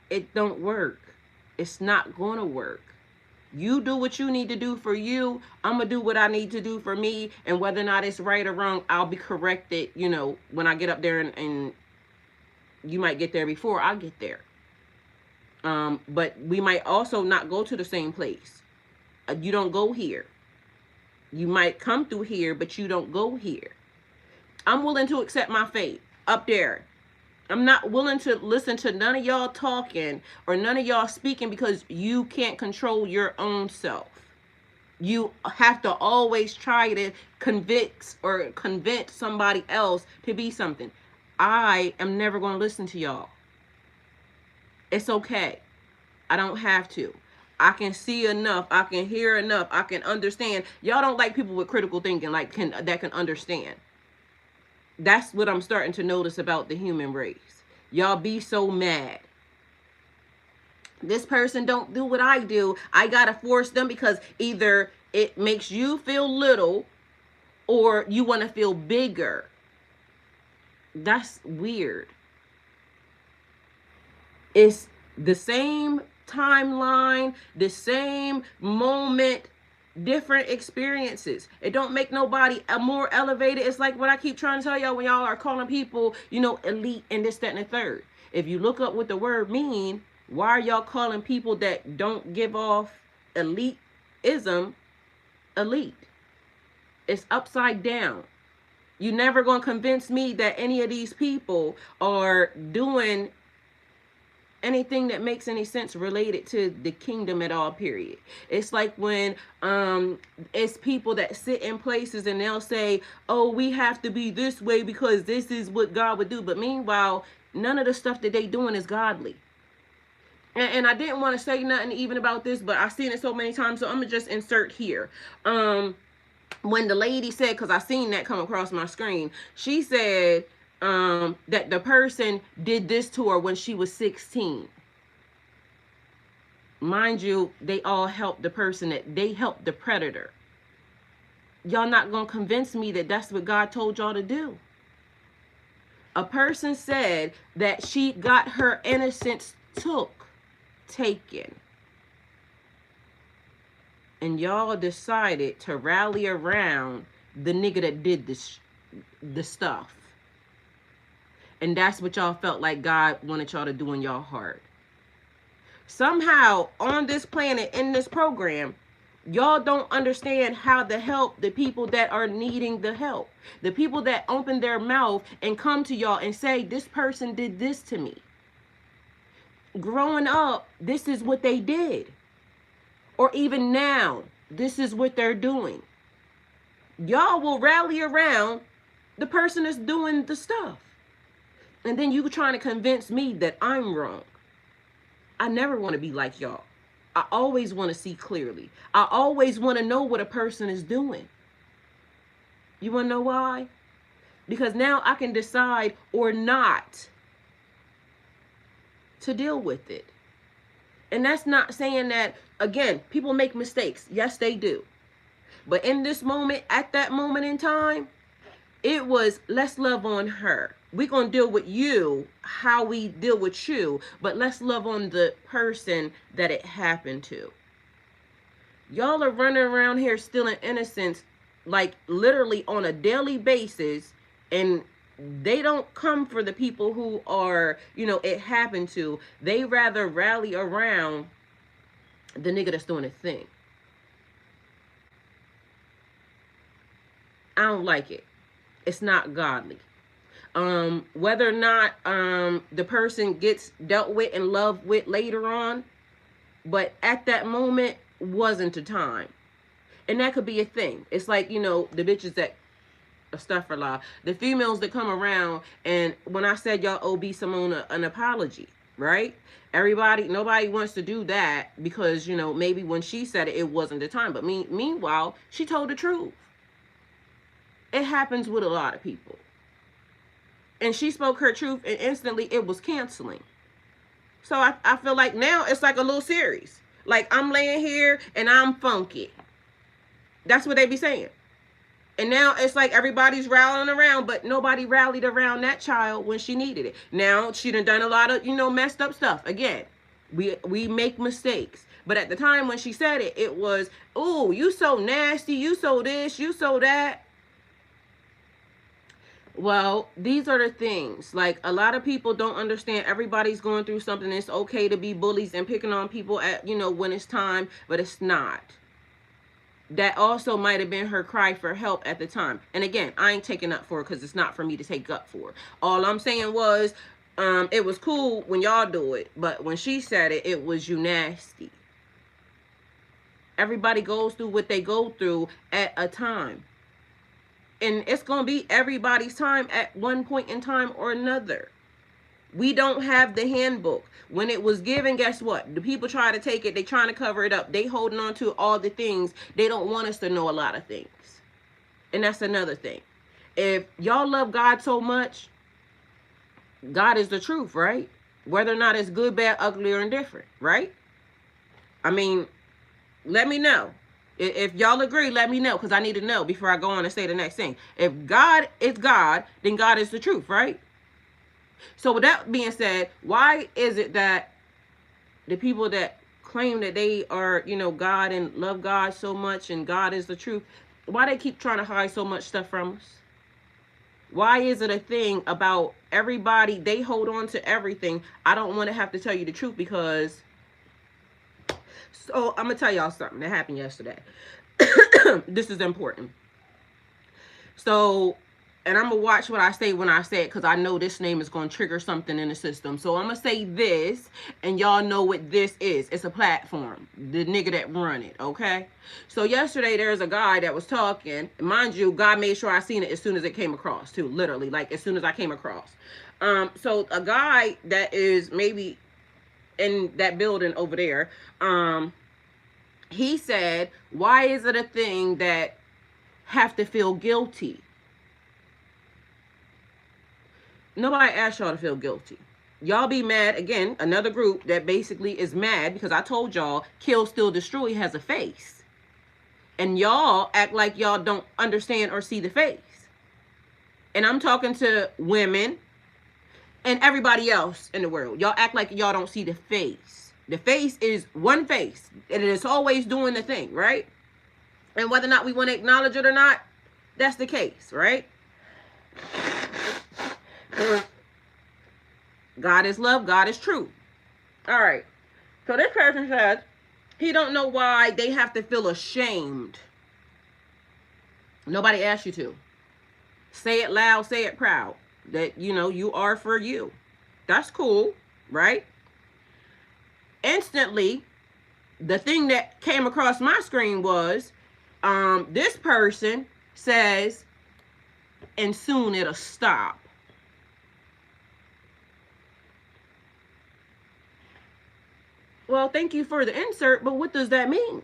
It don't work. It's not going to work. You do what you need to do for you. I'm going to do what I need to do for me. And whether or not it's right or wrong, I'll be corrected, you know, when I get up there, and you might get there before I get there. But we might also not go to the same place. You don't go here. You might come through here, but you don't go here. I'm willing to accept my fate up there. I'm not willing to listen to none of y'all talking or none of y'all speaking, because you can't control your own self. You have to always try to convince somebody else to be something. I am never going to listen to y'all. It's okay. I don't have to. I can see enough. I can hear enough. I can understand. Y'all don't like people with critical thinking, like that can understand. That's what I'm starting to notice about the human race. Y'all be so mad. This person don't do what I do. I gotta force them because either it makes you feel little or you want to feel bigger. That's weird. It's the same timeline, the same moment, different experiences. It don't make nobody more elevated. It's like what I keep trying to tell y'all when y'all are calling people, you know, elite and this, that, and the third. If you look up what the word mean, why are y'all calling people that don't give off elitism elite? It's upside down. You're never going to convince me that any of these people are doing anything that makes any sense related to the kingdom at all, period. It's like when it's people that sit in places and they'll say, oh, we have to be this way because this is what God would do. But meanwhile, none of the stuff that they doing is godly. and I didn't want to say nothing even about this, but I've seen it so many times, so I'm gonna just insert here. When the lady said, because I seen that come across my screen, she said that the person did this to her when she was 16. Mind you, they all helped the person, that they helped the predator. Y'all not gonna convince me that that's what God told y'all to do. A person said that she got her innocence taken. And y'all decided to rally around the nigga that did the stuff. And that's what y'all felt like God wanted y'all to do in y'all heart. Somehow, on this planet, in this program, y'all don't understand how to help the people that are needing the help. The people that open their mouth and come to y'all and say, this person did this to me. Growing up, this is what they did. Or even now, this is what they're doing. Y'all will rally around the person that's doing the stuff. And then you trying to convince me that I'm wrong. I never want to be like y'all. I always want to see clearly. I always want to know what a person is doing. You want to know why? Because now I can decide or not to deal with it. And that's not saying that, again, people make mistakes. Yes, they do. But in this moment, at that moment in time, it was, let's love on her. We're going to deal with you how we deal with you, but let's love on the person that it happened to. Y'all are running around here stealing innocence, like literally on a daily basis, and they don't come for the people who are, it happened to. They rather rally around the nigga that's doing a thing. I don't like it. It's not godly. Whether or not the person gets dealt with and loved with later on, but at that moment wasn't the time. And that could be a thing. It's like, the bitches that stuff for law, the females that come around, and when I said y'all owe Simone an apology, right? Nobody wants to do that because, maybe when she said it, it wasn't the time. But meanwhile, she told the truth. It happens with a lot of people. And she spoke her truth, and instantly it was canceling. So I feel like now it's like a little series. Like, I'm laying here and I'm funky. That's what they be saying. And now it's like everybody's rallying around, but nobody rallied around that child when she needed it. Now she done a lot of, messed up stuff. Again, we make mistakes. But at the time when she said it, it was, oh, you so nasty, you so this, you so that. Well, these are the things. Like, a lot of people don't understand everybody's going through something. It's okay to be bullies and picking on people at, when it's time, but it's not. That also might have been her cry for help at the time. And again, I ain't taking up for it because it's not for me to take up for. All I'm saying was, it was cool when y'all do it. But when she said it, it was you nasty. Everybody goes through what they go through at a time. And it's going to be everybody's time at one point in time or another. We don't have the handbook. When it was given, guess what? The people try to take it. They trying to cover it up. They holding on to all the things. They don't want us to know a lot of things. And that's another thing. If y'all love God so much, God is the truth, right? Whether or not it's good, bad, ugly, or indifferent, right? I mean, let me know. If y'all agree, let me know, because I need to know before I go on and say the next thing. If God is God, then God is the truth, right? So with that being said, why is it that the people that claim that they are, God and love God so much and God is the truth, why they keep trying to hide so much stuff from us? Why is it a thing about everybody, they hold on to everything? I don't want to have to tell you the truth because... So I'm going to tell y'all something that happened yesterday. This is important. So, and I'm going to watch what I say when I say it because I know this name is going to trigger something in the system. So I'm going to say this and y'all know what this is. It's a platform. The nigga that run it, okay? So yesterday there's a guy that was talking. Mind you, God made sure I seen it as soon as it came across too. Literally, like as soon as I came across. So a guy that is maybe in that building over there. He said, why is it a thing that have to feel guilty? Nobody asked y'all to feel guilty. Y'all be mad again. Another group that basically is mad because I told y'all Kill Steal Destroy has a face, and y'all act like y'all don't understand or see the face. And I'm talking to women and everybody else in the world. Y'all act like y'all don't see the face. The face is one face, and it is always doing the thing, right? And whether or not we want to acknowledge it or not, that's the case, right? God is love, God is truth. All right. So this person says he don't know why they have to feel ashamed. Nobody asked you to. Say it loud, say it proud. That, you know, you are for you. That's cool, right? Instantly, the thing that came across my screen was, this person says, and soon it'll stop. Well, thank you for the insert, but what does that mean?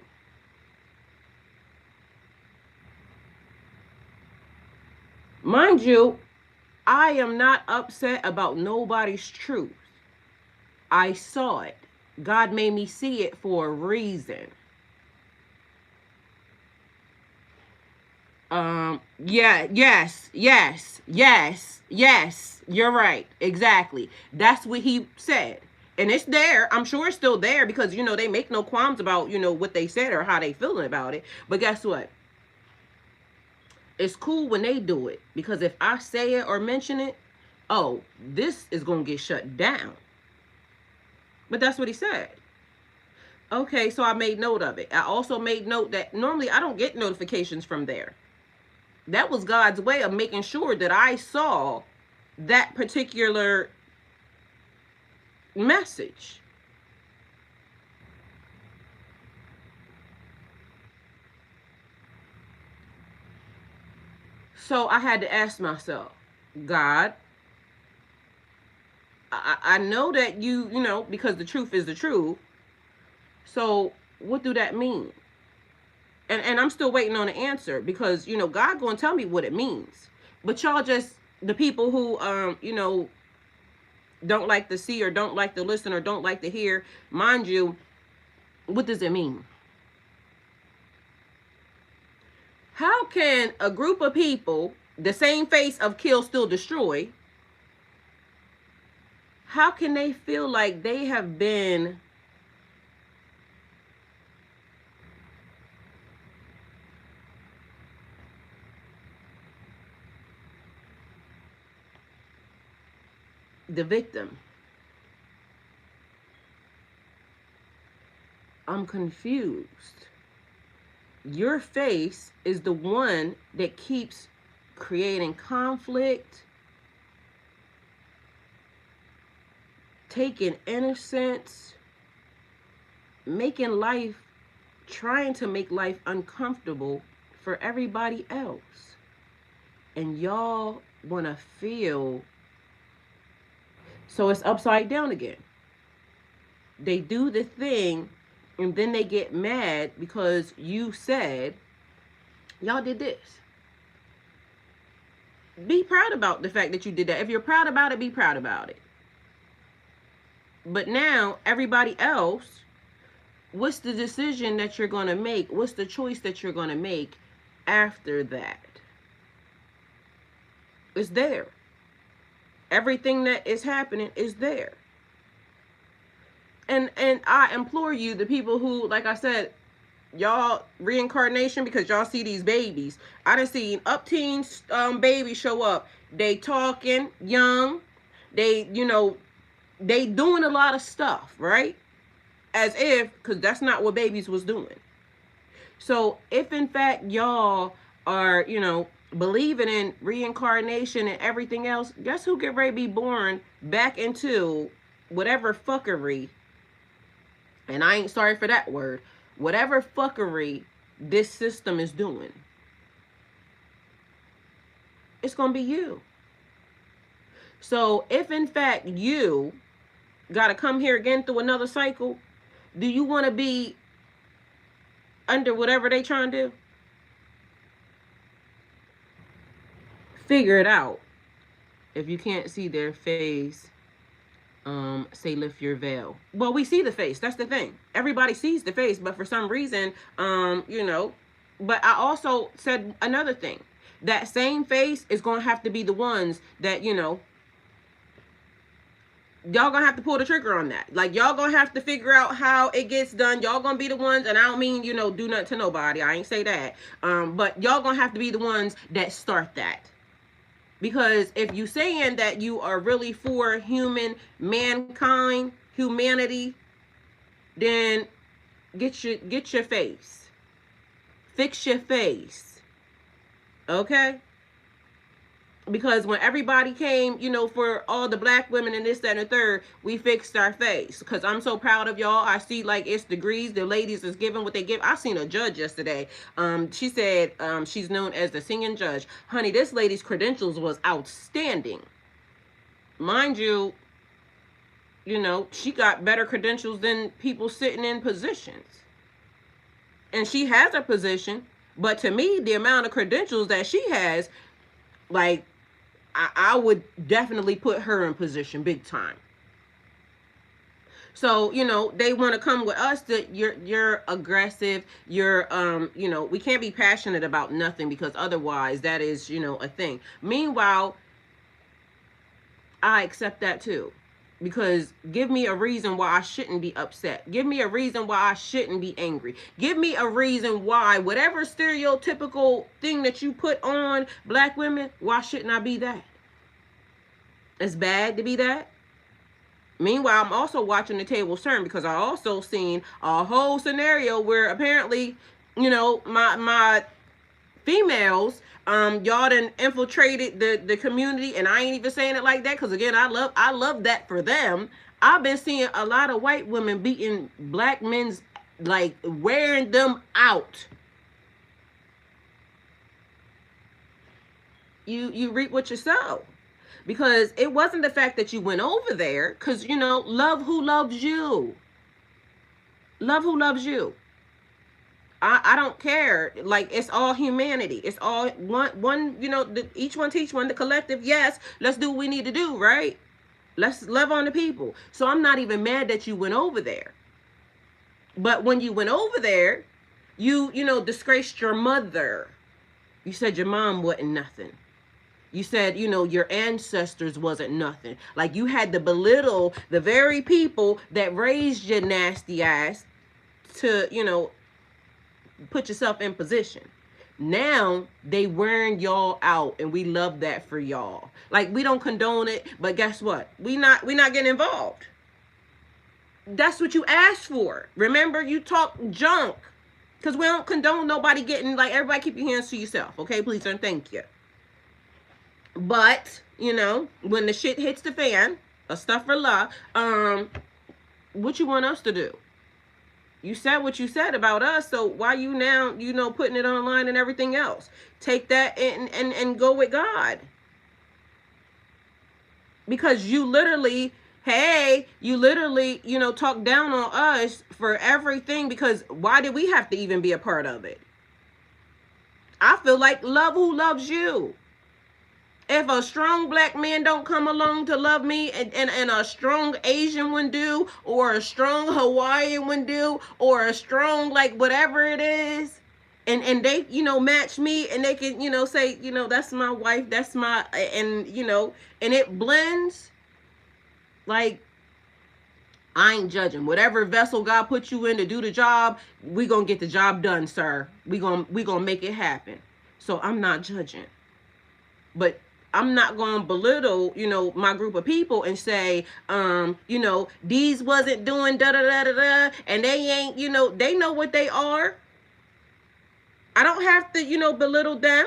Mind you, I am not upset about nobody's truth. I saw it. God made me see it for a reason. Yes. You're right. Exactly. That's what he said. And it's there. I'm sure it's still there because, you know, they make no qualms about, you know, what they said or how they feeling about it. But guess what? It's cool when they do it because if I say it or mention it, oh, this is going to get shut down. But that's what he said. Okay, so I made note of it. I also made note that normally I don't get notifications from there. That was God's way of making sure that I saw that particular message. So I had to ask myself, God, I know that you know, because the truth is the truth. So what do that mean? And I'm still waiting on the answer because, you know, God gonna tell me what it means. But y'all just, the people who, you know, don't like to see or don't like to listen or don't like to hear, mind you, what does it mean? How can a group of people, the same face of Kill, Steal, Destroy, how can they feel like they have been the victim? I'm confused. Your face is the one that keeps creating conflict, taking innocence, making life, trying to make life uncomfortable for everybody else. And y'all want to feel, so it's upside down again. They do the thing and then they get mad because you said y'all did this. Be proud about the fact that you did that. If you're proud about it, be proud about it. But now everybody else, what's the decision that you're going to make? What's the choice that you're going to make after that? It's there. Everything that is happening is there. And I implore you, the people who, like I said, y'all reincarnation, because y'all see these babies. I done seen up-teens babies show up. They talking, young. They, you know, they doing a lot of stuff, right? As if, because that's not what babies was doing. So if in fact y'all are, you know, believing in reincarnation and everything else, guess who get ready to be born back into whatever fuckery, and I ain't sorry for that word, whatever fuckery this system is doing. It's going to be you. So if in fact you got to come here again through another cycle? Do you want to be under whatever they trying to do? Figure it out. If you can't see their face, say lift your veil. Well, we see the face. That's the thing. Everybody sees the face, but for some reason, but I also said another thing. That same face is going to have to be the ones that, y'all gonna have to pull the trigger on that. Like, y'all gonna have to figure out how it gets done. Y'all gonna be the ones, and I don't mean, do nothing to nobody. I ain't say that. But y'all gonna have to be the ones that start that. Because if you saying that you are really for mankind, humanity, then get your face. Fix your face. Okay? Because when everybody came, for all the black women and this, that, and the third, we fixed our face. Because I'm so proud of y'all. I see, like, it's degrees. The ladies is giving what they give. I seen a judge yesterday. She said she's known as the singing judge. Honey, this lady's credentials was outstanding. Mind you, she got better credentials than people sitting in positions. And she has a position. But to me, the amount of credentials that she has, like, I would definitely put her in position big time. So, they want to come with us that you're aggressive. You're, we can't be passionate about nothing because otherwise that is, a thing. Meanwhile, I accept that too. Because give me a reason why I shouldn't be upset. Give me a reason why I shouldn't be angry. Give me a reason why whatever stereotypical thing that you put on black women, why shouldn't I be that? It's bad to be that. Meanwhile, I'm also watching the tables turn because I also seen a whole scenario where apparently, my females, y'all done infiltrated the community, and I ain't even saying it like that because again, I love that for them. I've been seeing a lot of white women beating black men's, like, wearing them out. You reap what you sow. Because it wasn't the fact that you went over there, because, love who loves you. Love who loves you. I don't care. Like, it's all humanity. It's all one, each one teach one, the collective. Yes, let's do what we need to do, right? Let's love on the people. So I'm not even mad that you went over there. But when you went over there, you disgraced your mother. You said your mom wasn't nothing. You said, your ancestors wasn't nothing. Like, you had to belittle the very people that raised your nasty ass to, put yourself in position. Now, they wearing y'all out, and we love that for y'all. Like, we don't condone it, but guess what? We not getting involved. That's what you asked for. Remember, you talk junk. Because we don't condone nobody getting, like, everybody keep your hands to yourself, okay? Please and thank you. But, when the shit hits the fan, astaghfirullah, what you want us to do? You said what you said about us, so why you now, putting it online and everything else? Take that and go with God. Because you literally, talk down on us for everything, because why did we have to even be a part of it? I feel like love who loves you. If a strong black man don't come along to love me, and a strong Asian one do, or a strong Hawaiian one do, or a strong, like, whatever it is, and they, match me, and they can, say, that's my wife, that's my, and, and it blends, like, I ain't judging. Whatever vessel God put you in to do the job, we gonna get the job done, sir. We gonna make it happen. So I'm not judging. But I'm not going to belittle, my group of people and say, these wasn't doing da-da-da-da-da, and they ain't, they know what they are. I don't have to, belittle them.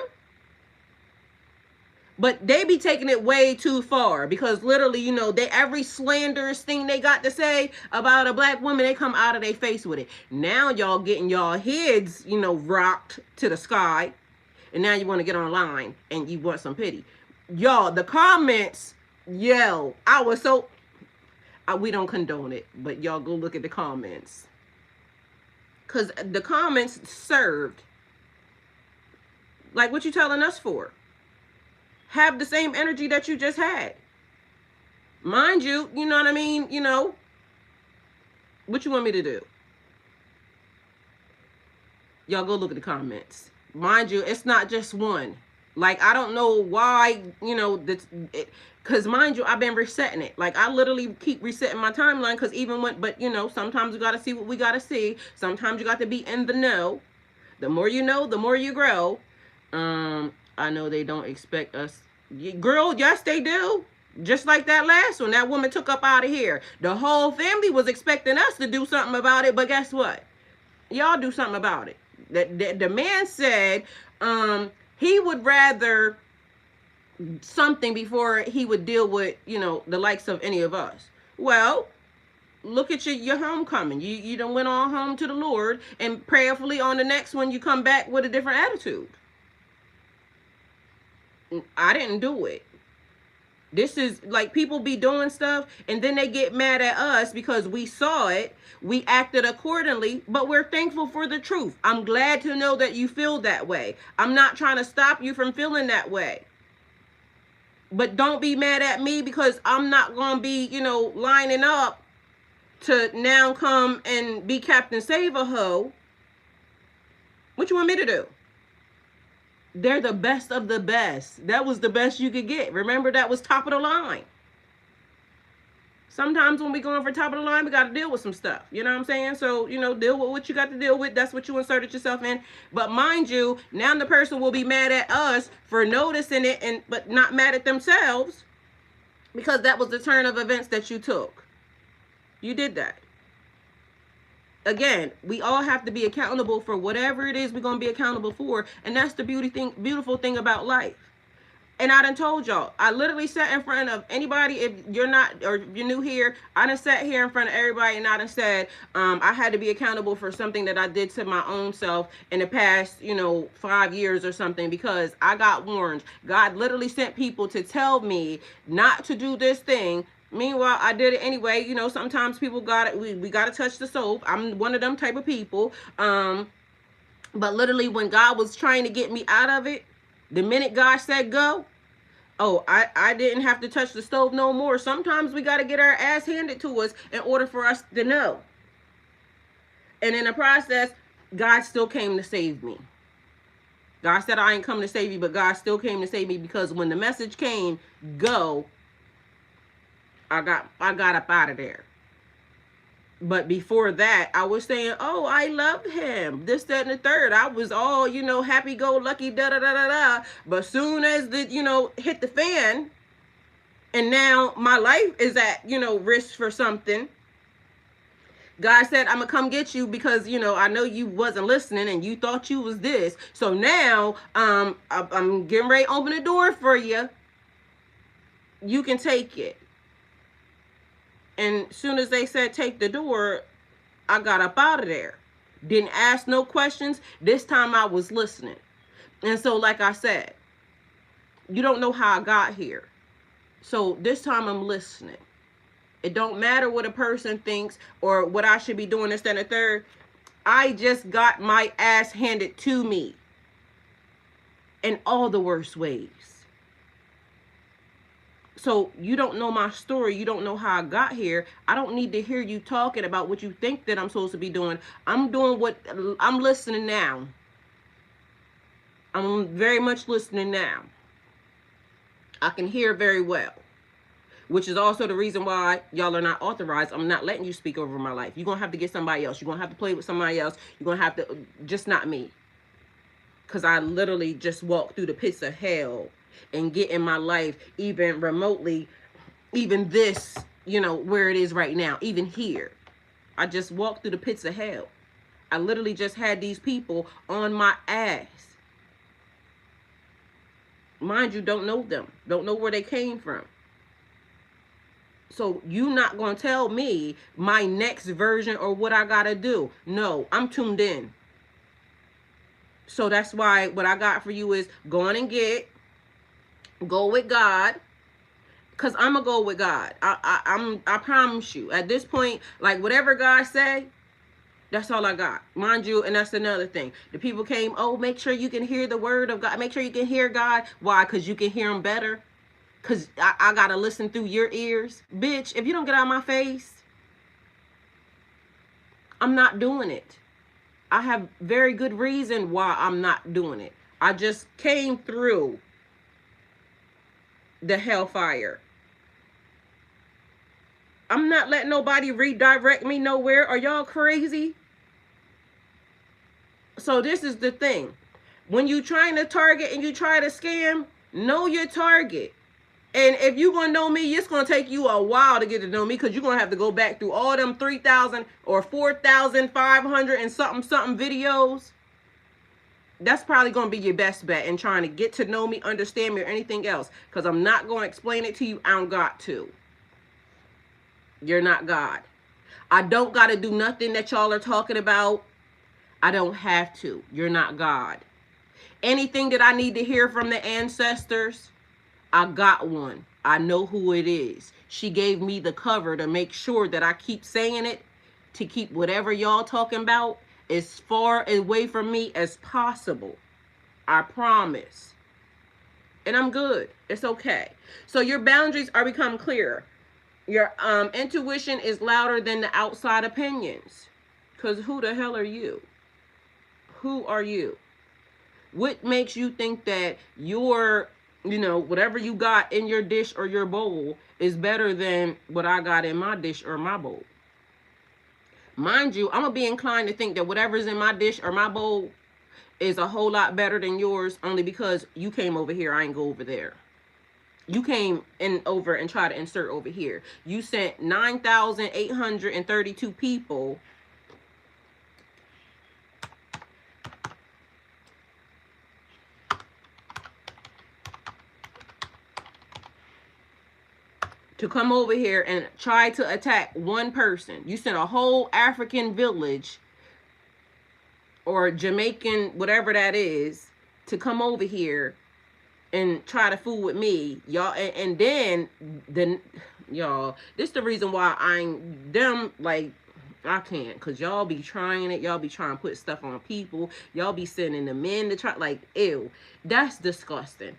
But they be taking it way too far, because literally, they every slanderous thing they got to say about a black woman, they come out of their face with it. Now y'all getting y'all heads, rocked to the sky. And now you want to get online and you want some pity. Y'all, the comments, I was We don't condone it, but y'all go look at the comments. Because the comments served. Like, what you telling us for? Have the same energy that you just had. Mind you, you know what I mean? You know, what you want me to do? Y'all go look at the comments. Mind you, it's not just one. Like, I don't know why, you know, because mind you, I've been resetting it. Like, I literally keep resetting my timeline, because even when, but, you know, sometimes we got to see what we got to see. Sometimes you got to be in the know. The more you know, the more you grow. I know they don't expect us. Girl, yes, they do. Just like that last one. That woman took up out of here. The whole family was expecting us to do something about it, but guess what? Y'all do something about it. The man said he would rather something before he would deal with, you know, the likes of any of us. Well, look at your homecoming. You done went on home to the Lord, and prayerfully on the next one you come back with a different attitude. I didn't do it. This is like, people be doing stuff and then they get mad at us because we saw it. We acted accordingly, but we're thankful for the truth. I'm glad to know that you feel that way. I'm not trying to stop you from feeling that way. But don't be mad at me because I'm not going to be, you know, lining up to now come and be Captain Save-A-Ho. What you want me to do? They're the best of the best. That was the best you could get. Remember, that was top of the line. Sometimes when we going for top of the line, we got to deal with some stuff. You know what I'm saying? So, you know, deal with what you got to deal with. That's what you inserted yourself in. But mind you, now the person will be mad at us for noticing it, but not mad at themselves, because that was the turn of events that you took. You did that. Again, we all have to be accountable for whatever it is we're going to be accountable for. And that's the beautiful thing about life. And I done told y'all, I literally sat in front of anybody. If you're not, or you're new here, I done sat here in front of everybody and I done said, I had to be accountable for something that I did to my own self in the past, you know, 5 years or something, because I got warned. God literally sent people to tell me not to do this thing. Meanwhile, I did it anyway. You know, sometimes people got it. We got to touch the soap. I'm one of them type of people. But literally, when God was trying to get me out of it, the minute God said go, oh, I didn't have to touch the stove no more. Sometimes we got to get our ass handed to us in order for us to know. And in the process, God still came to save me. God said I ain't come to save you, but God still came to save me, because when the message came, go, I got up out of there. But before that, I was saying, oh, I love him, this, that, and the third. I was all, you know, happy-go-lucky, da-da-da-da-da. But soon as the, you know, hit the fan, and now my life is at, you know, risk for something, God said, I'm going to come get you because, you know, I know you wasn't listening and you thought you was this. So now I'm getting ready to open the door for you. You can take it. And as soon as they said take the door, I got up out of there. Didn't ask no questions. This time I was listening. And so, like I said, you don't know how I got here. So this time I'm listening. It don't matter what a person thinks or what I should be doing, this, that, and the third. I just got my ass handed to me in all the worst ways. So you don't know my story. You don't know how I got here. I don't need to hear you talking about what you think that I'm supposed to be doing. I'm doing what I'm listening now. I'm very much listening now. I can hear very well, which is also the reason why y'all are not authorized. I'm not letting you speak over my life. You're going to have to get somebody else. You're going to have to play with somebody else. You're going to have to, just not me. Because I literally just walked through the pits of hell and get in my life even remotely, even this, you know, where it is right now, even here. I just walked through the pits of hell. I literally just had these people on my ass. Mind you, don't know them. Don't know where they came from. So you not going to tell me my next version or what I got to do. No, I'm tuned in. So that's why what I got for you is go on and go with God. Cause I'm gonna go with God. I promise you. At this point, like whatever God say, that's all I got. Mind you, and that's another thing. The people came, oh, make sure you can hear the word of God. Make sure you can hear God. Why? Because you can hear him better. Because I got to listen through your ears. Bitch, if you don't get out of my face, I'm not doing it. I have very good reason why I'm not doing it. I just came through the hellfire. I'm not letting nobody redirect me nowhere. Are y'all crazy? So this is the thing. When you trying to target and you try to scam, know your target. And if you're going to know me, it's going to take you a while to get to know me, because you're going to have to go back through all them 3,000 or 4,500 and something videos. That's probably going to be your best bet in trying to get to know me, understand me, or anything else. Because I'm not going to explain it to you. I don't got to. You're not God. I don't got to do nothing that y'all are talking about. I don't have to. You're not God. Anything that I need to hear from the ancestors, I got one. I know who it is. She gave me the cover to make sure that I keep saying it, to keep whatever y'all talking about as far away from me as possible. I promise. And I'm good. It's okay. So your boundaries are become clearer. Your intuition is louder than the outside opinions. Because who the hell are you? Who are you? What makes you think that your, whatever you got in your dish or your bowl is better than what I got in my dish or my bowl? Mind you, I'm going to be inclined to think that whatever's in my dish or my bowl is a whole lot better than yours, only because you came over here, I ain't go over there. You came in over and tried to insert over here. You sent 9,832 people to come over here and try to attack one person. You sent a whole African village or Jamaican, whatever that is, to come over here and try to fool with me, y'all. And then y'all, this the reason why I can't, because y'all be trying it. Y'all be trying to put stuff on people. Y'all be sending them in to try, like, ew. That's disgusting.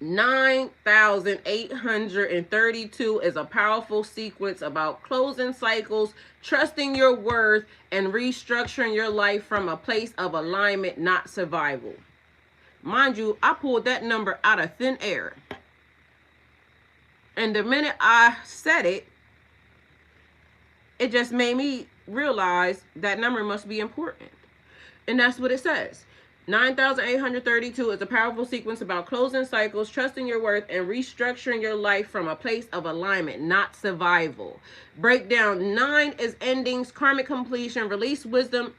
9,832 is a powerful sequence about closing cycles, trusting your worth, and restructuring your life from a place of alignment, not survival. Mind you, I pulled that number out of thin air. And the minute I said it, it just made me realize that number must be important. And that's what it says. 9,832 is a powerful sequence about closing cycles, trusting your worth, and restructuring your life from a place of alignment, not survival. Breakdown: 9 is endings, karmic completion, release wisdom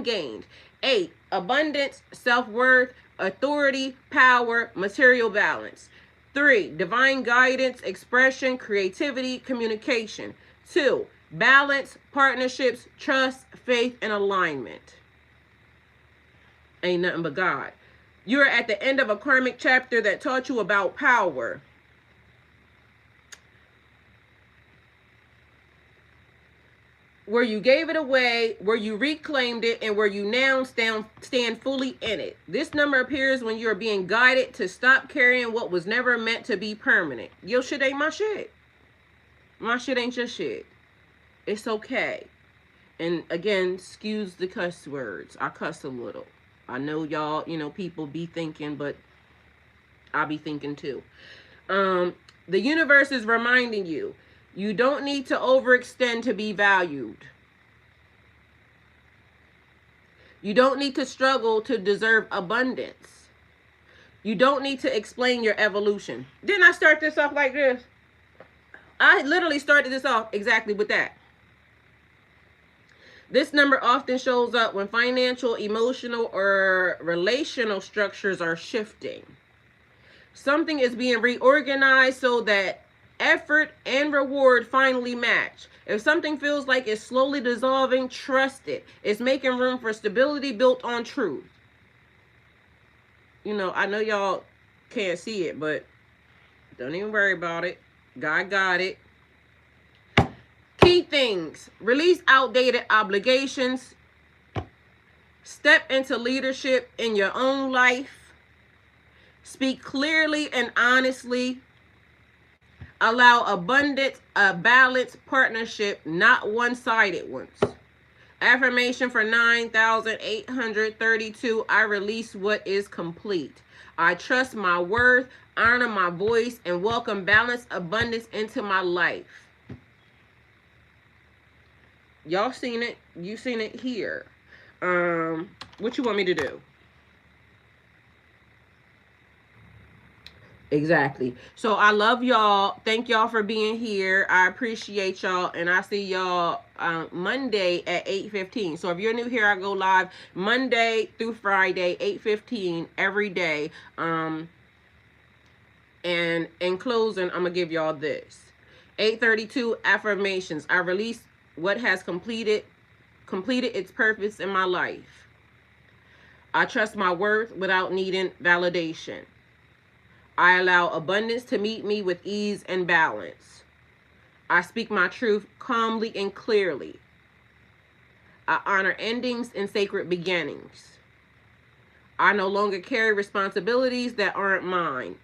gained. 8, abundance, self-worth, authority, power, material balance. 3, divine guidance, expression, creativity, communication. 2, balance, partnerships, trust, faith, and alignment. Ain't nothing but God. You're at the end of a karmic chapter that taught you about power. Where you gave it away, where you reclaimed it, and where you now stand fully in it. This number appears when you're being guided to stop carrying what was never meant to be permanent. Your shit ain't my shit. My shit ain't your shit. It's okay. And again, excuse the cuss words. I cuss a little. I know y'all, people be thinking, but I be thinking too. The universe is reminding you, you don't need to overextend to be valued. You don't need to struggle to deserve abundance. You don't need to explain your evolution. Didn't I start this off like this? I literally started this off exactly with that. This number often shows up when financial, emotional, or relational structures are shifting. Something is being reorganized so that effort and reward finally match. If something feels like it's slowly dissolving, trust it. It's making room for stability built on truth. I know y'all can't see it, but Don't even worry about it. God got it. Key things. Release outdated obligations. Step into leadership in your own life. Speak clearly and honestly. Allow abundant, a balanced partnership, not one-sided ones. Affirmation for 9,832. I release what is complete. I trust my worth, honor my voice, and welcome balance, abundance into my life. Y'all seen it? You seen it here. What you want me to do? Exactly. So I love y'all. Thank y'all for being here. I appreciate y'all, and I see y'all Monday at 8:15. So if you're new here, I go live Monday through Friday, 8:15 every day. And in closing, I'm gonna give y'all this: 8:32 affirmations. I release what has completed its purpose in my life. I trust my worth without needing validation. I allow abundance to meet me with ease and balance. I speak my truth calmly and clearly. I honor endings and sacred beginnings. I no longer carry responsibilities that aren't mine.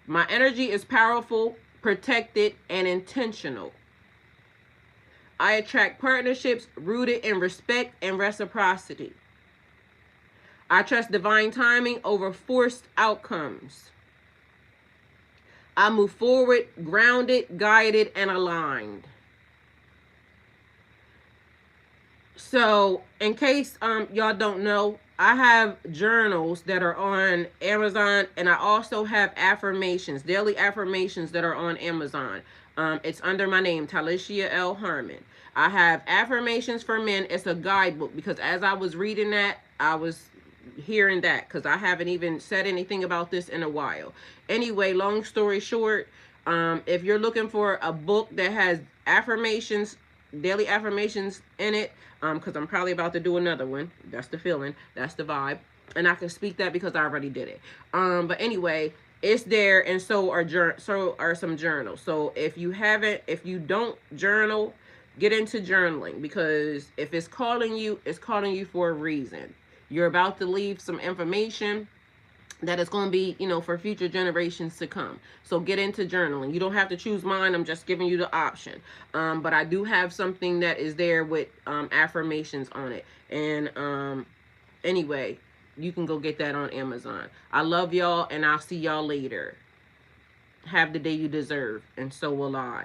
My energy is powerful, protected, and intentional. I attract partnerships rooted in respect and reciprocity. I trust divine timing over forced outcomes. I move forward, grounded, guided, and aligned. So, in case y'all don't know, I have journals that are on Amazon, and I also have affirmations, daily affirmations that are on Amazon. It's under my name, Talicia L. Harmon. I have affirmations for men. It's a guidebook, because as I was reading that, I was hearing that, because I haven't even said anything about this in a while. Anyway, long story short, if you're looking for a book that has affirmations, daily affirmations in it, because I'm probably about to do another one. That's the feeling. That's the vibe. And I can speak that because I already did it. But anyway, it's there, and so are some journals. So if you don't journal, get into journaling, because if it's calling you for a reason. You're about to leave some information that is going to be, for future generations to come. So get into journaling. You don't have to choose mine. I'm just giving you the option. But I do have something that is there with affirmations on it. And anyway, you can go get that on Amazon. I love y'all, and I'll see y'all later. Have the day you deserve, and so will I.